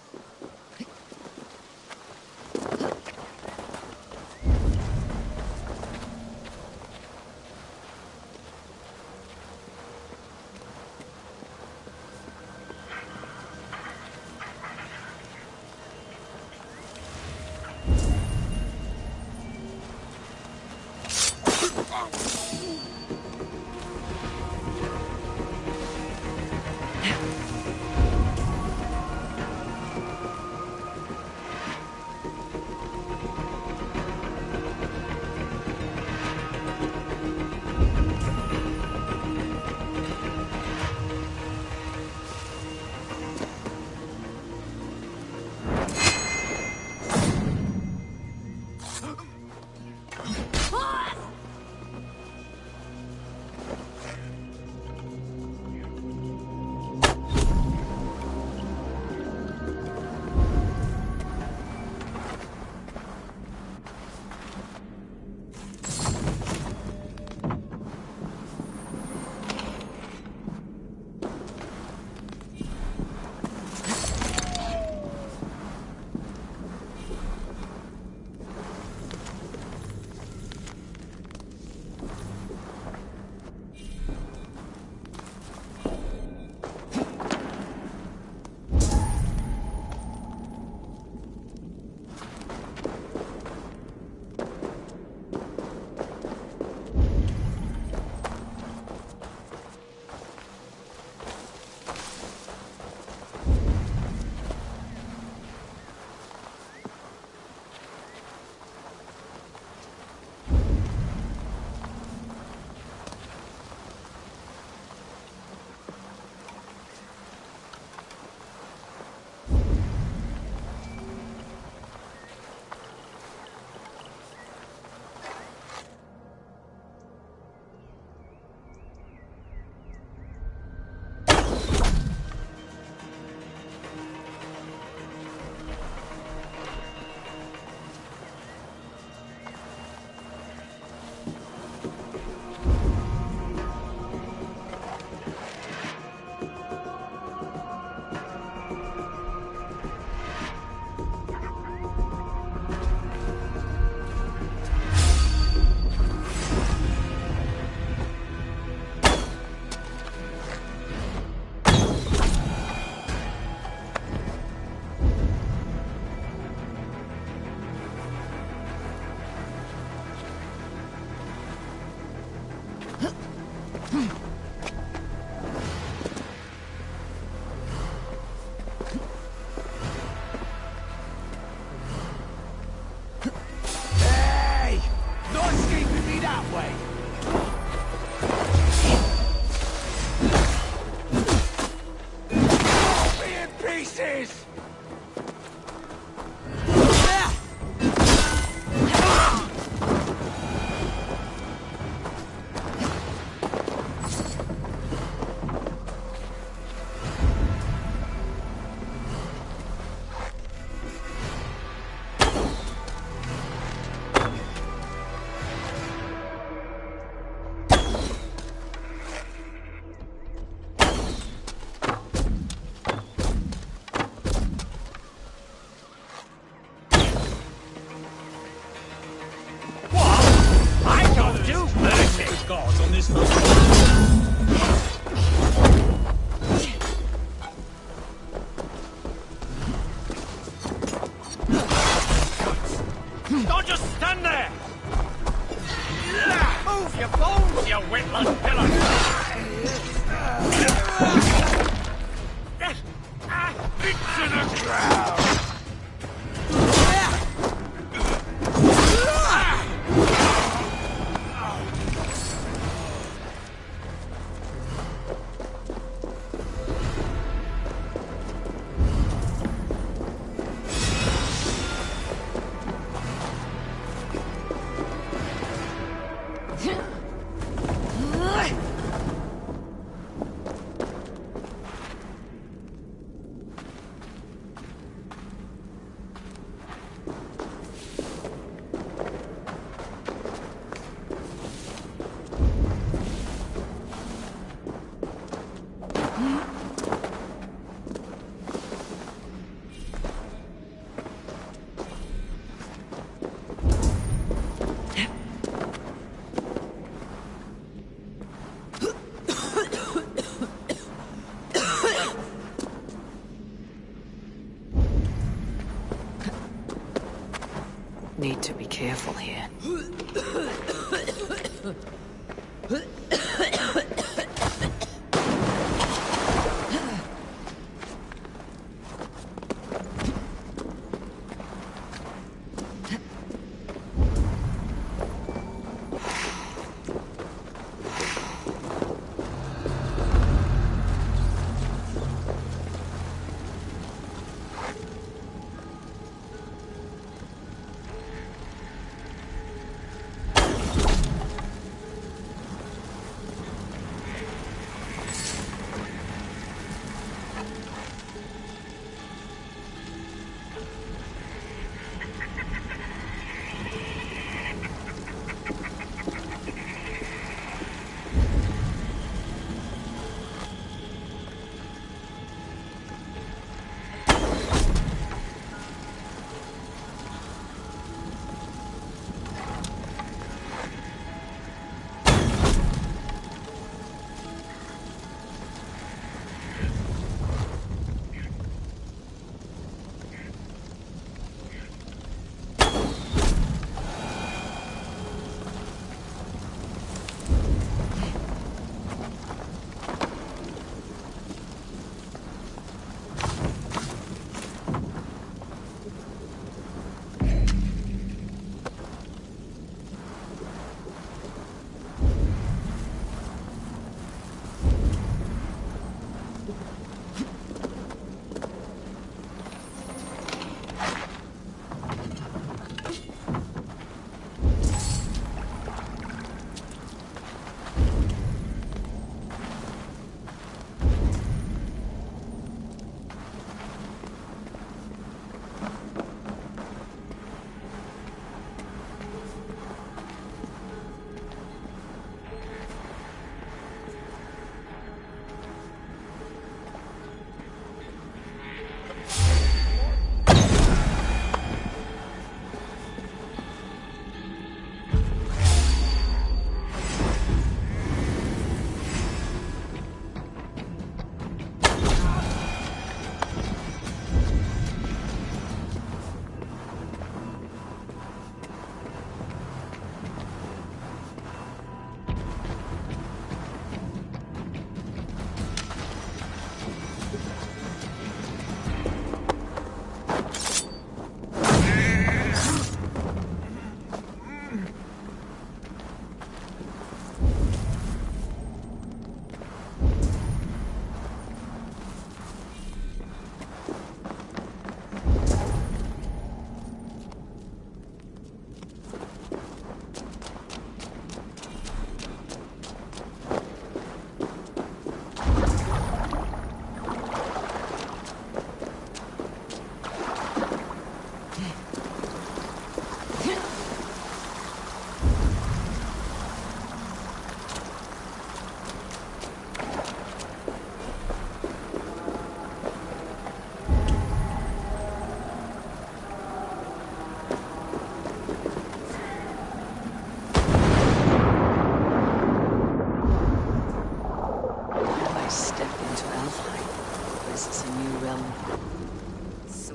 pieces! Guards on this floor. Don't just stand there! Move your bones, you witless pillar! Into the ground! Need to be careful here.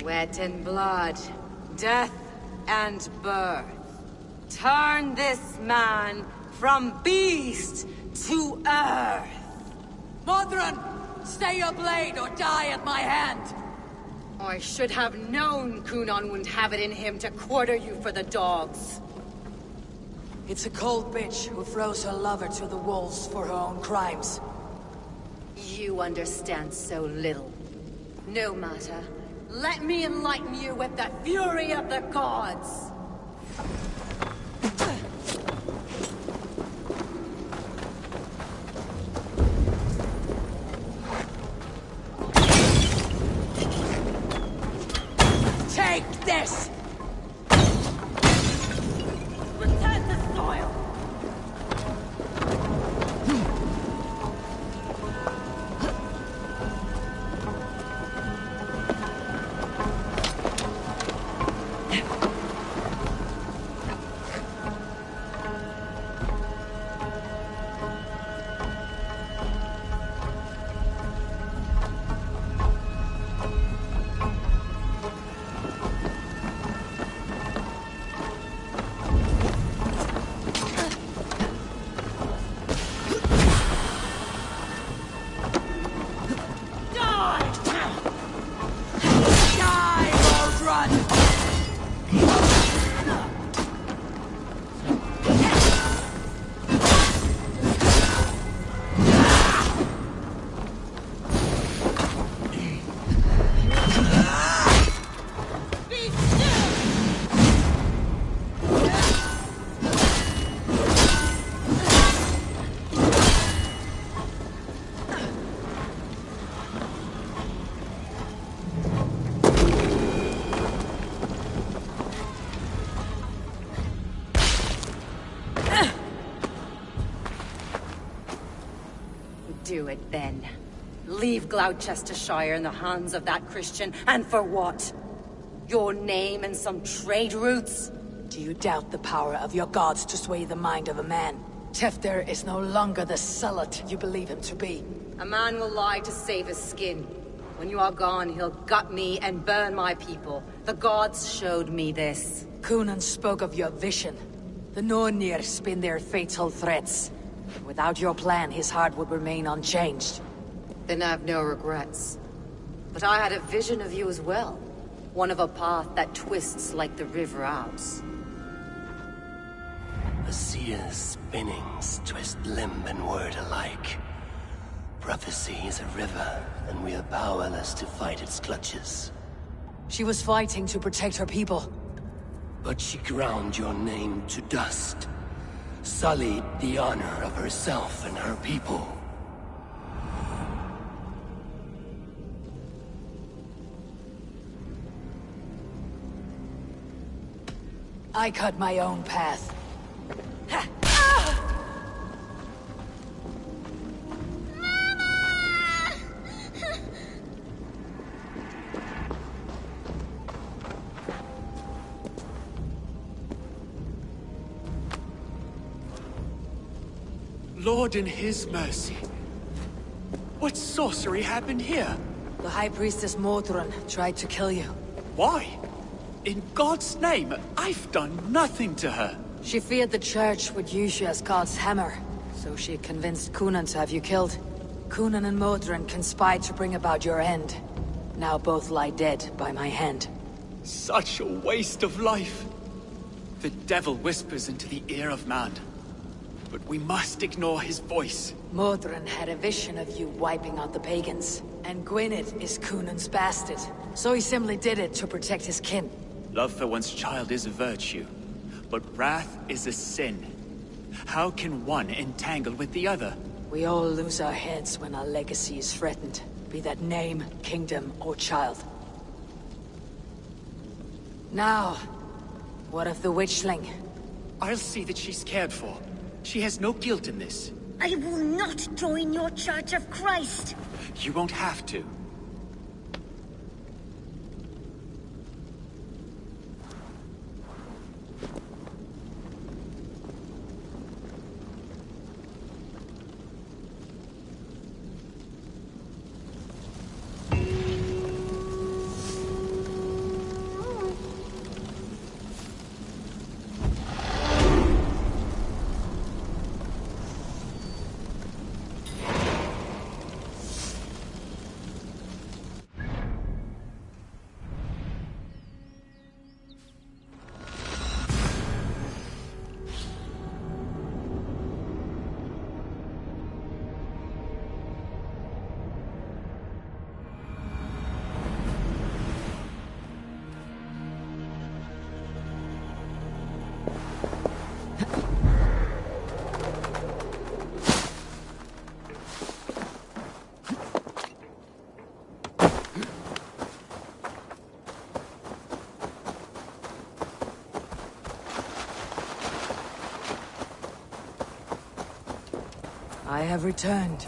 Sweat and blood, death and birth. Turn this man from beast to earth. Modron, stay your blade or die at my hand. I should have known Kunon wouldn't have it in him to quarter you for the dogs. It's a cold bitch who throws her lover to the wolves for her own crimes. You understand so little. No matter. Let me enlighten you with the fury of the gods! Take this! Return the soil! Do it then. Leave Gloucestershire in the hands of that Christian, and for what? Your name and some trade routes? Do you doubt the power of your gods to sway the mind of a man? Tefter is no longer the zealot you believe him to be. A man will lie to save his skin. When you are gone, he'll gut me and burn my people. The gods showed me this. Kunon spoke of your vision. The Nornir spin their fatal threats. Without your plan, his heart would remain unchanged. Then I have no regrets. But I had a vision of you as well. One of a path that twists like the river Ouse. The seer's spinnings twist limb and word alike. Prophecy is a river, and we are powerless to fight its clutches. She was fighting to protect her people. But she ground your name to dust. Sullied the honor of herself and her people. I cut my own path. Lord in his mercy. What sorcery happened here? The High Priestess Modron tried to kill you. Why? In God's name, I've done nothing to her. She feared the Church would use you as God's hammer, so she convinced Kunon to have you killed. Kunon and Modron conspired to bring about your end. Now both lie dead by my hand. Such a waste of life. The devil whispers into the ear of man. But we must ignore his voice. Modron had a vision of you wiping out the pagans. And Gwynedd is Kunon's bastard. So he simply did it to protect his kin. Love for one's child is a virtue. But wrath is a sin. How can one entangle with the other? We all lose our heads when our legacy is threatened. Be that name, kingdom, or child. Now, what of the witchling? I'll see that she's cared for. She has no guilt in this. I will not join your Church of Christ. You won't have to. I have returned.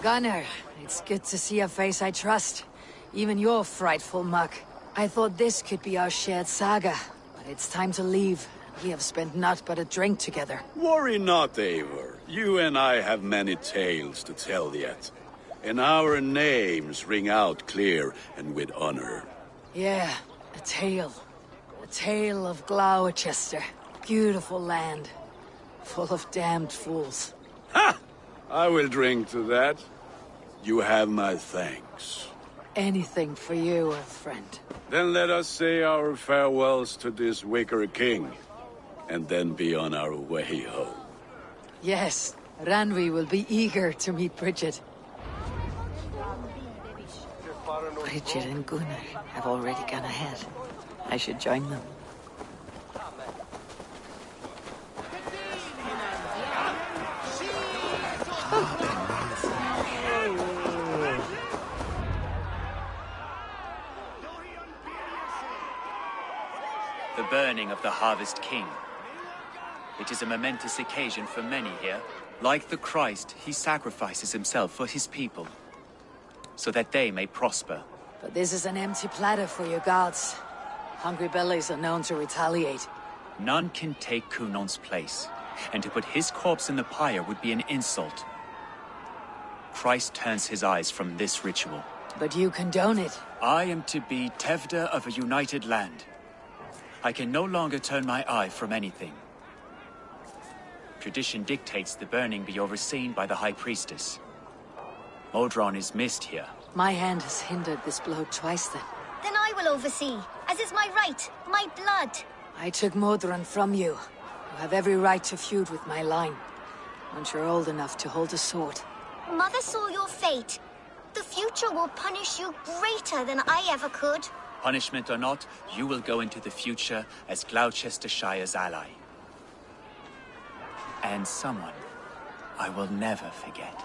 Gunnar, it's good to see a face I trust. Even your frightful muck. I thought this could be our shared saga, but it's time to leave. We have spent naught but a drink together. Worry not, Eivor. You and I have many tales to tell yet. And our names ring out clear and with honor. Yeah, a tale. A tale of Gloucester. Beautiful land. Full of damned fools. Ha! I will drink to that. You have my thanks. Anything for you, friend. Then let us say our farewells to this wicker king, and then be on our way home. Yes, Randvi will be eager to meet Bridget. Bridget and Gunnar have already gone ahead. I should join them. The burning of the Harvest King. It is a momentous occasion for many here. Like the Christ, he sacrifices himself for his people, so that they may prosper. But this is an empty platter for your gods. Hungry bellies are known to retaliate. None can take Kunon's place, and to put his corpse in the pyre would be an insult. Christ turns his eyes from this ritual. But you condone it. I am to be Tevda of a united land. I can no longer turn my eye from anything. Tradition dictates the burning be overseen by the High Priestess. Modron is missed here. My hand has hindered this blow twice then. Then I will oversee, as is my right, my blood. I took Modron from you. You have every right to feud with my line. Once you're old enough to hold a sword. Mother saw your fate. The future will punish you greater than I ever could. Punishment or not, you will go into the future as Gloucestershire's ally. And someone I will never forget.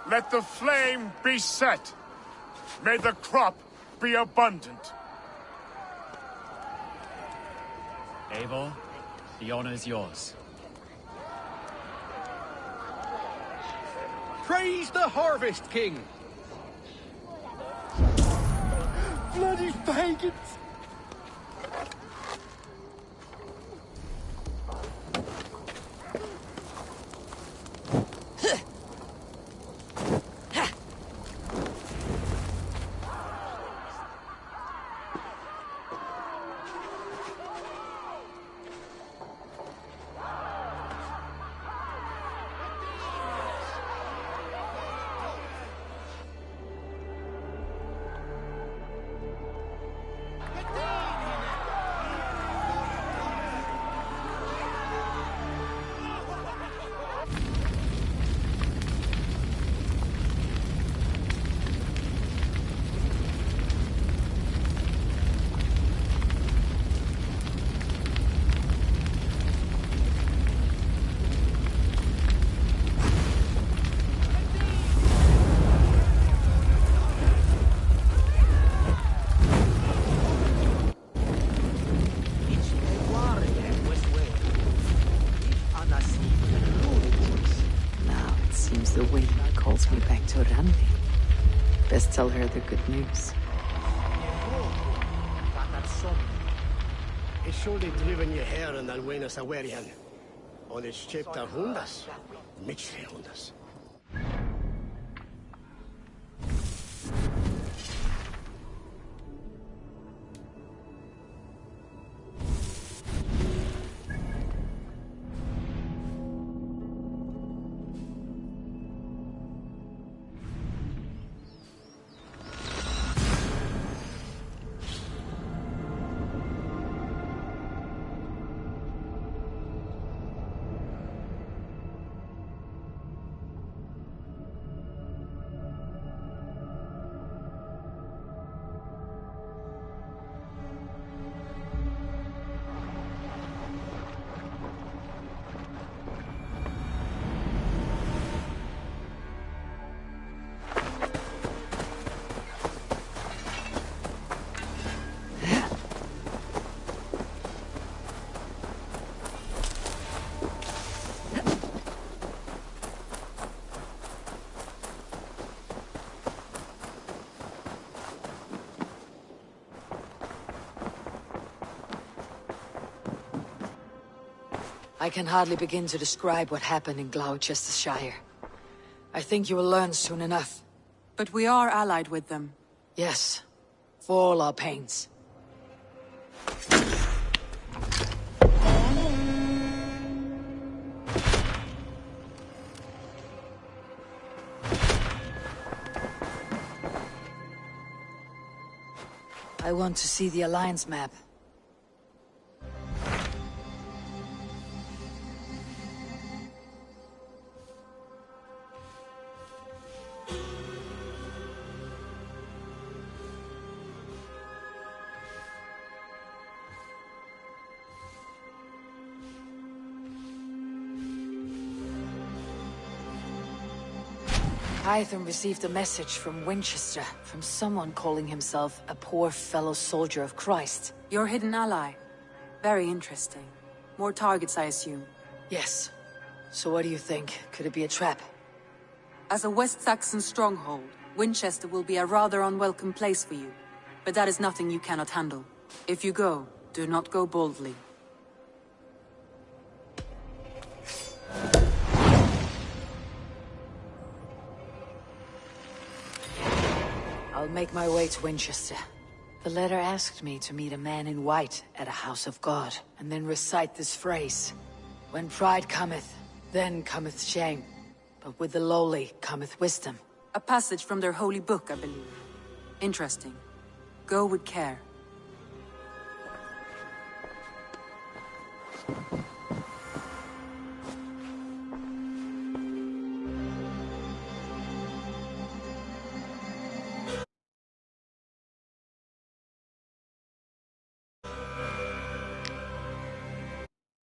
Let the flame be set. May the crop be abundant. Eivor, the honor is yours. Praise the Harvest King! Bloody pagans! The wind calls me back to Randvi. Best tell her the good news. It's surely driven your hair and Alwenas Awerian. On its chapter Hundas, Mitchell Hundas. I can hardly begin to describe what happened in Gloucestershire. I think you will learn soon enough. But we are allied with them. Yes, for all our pains. I want to see the Alliance map. Hytham received a message from Winchester, from someone calling himself a poor fellow soldier of Christ. Your hidden ally. Very interesting. More targets, I assume. Yes. So what do you think? Could it be a trap? As a West Saxon stronghold, Winchester will be a rather unwelcome place for you. But that is nothing you cannot handle. If you go, do not go boldly. I'll make my way to Winchester. The letter asked me to meet a man in white at a house of God, and then recite this phrase. When pride cometh, then cometh shame. But with the lowly cometh wisdom. A passage from their holy book, I believe. Interesting. Go with care.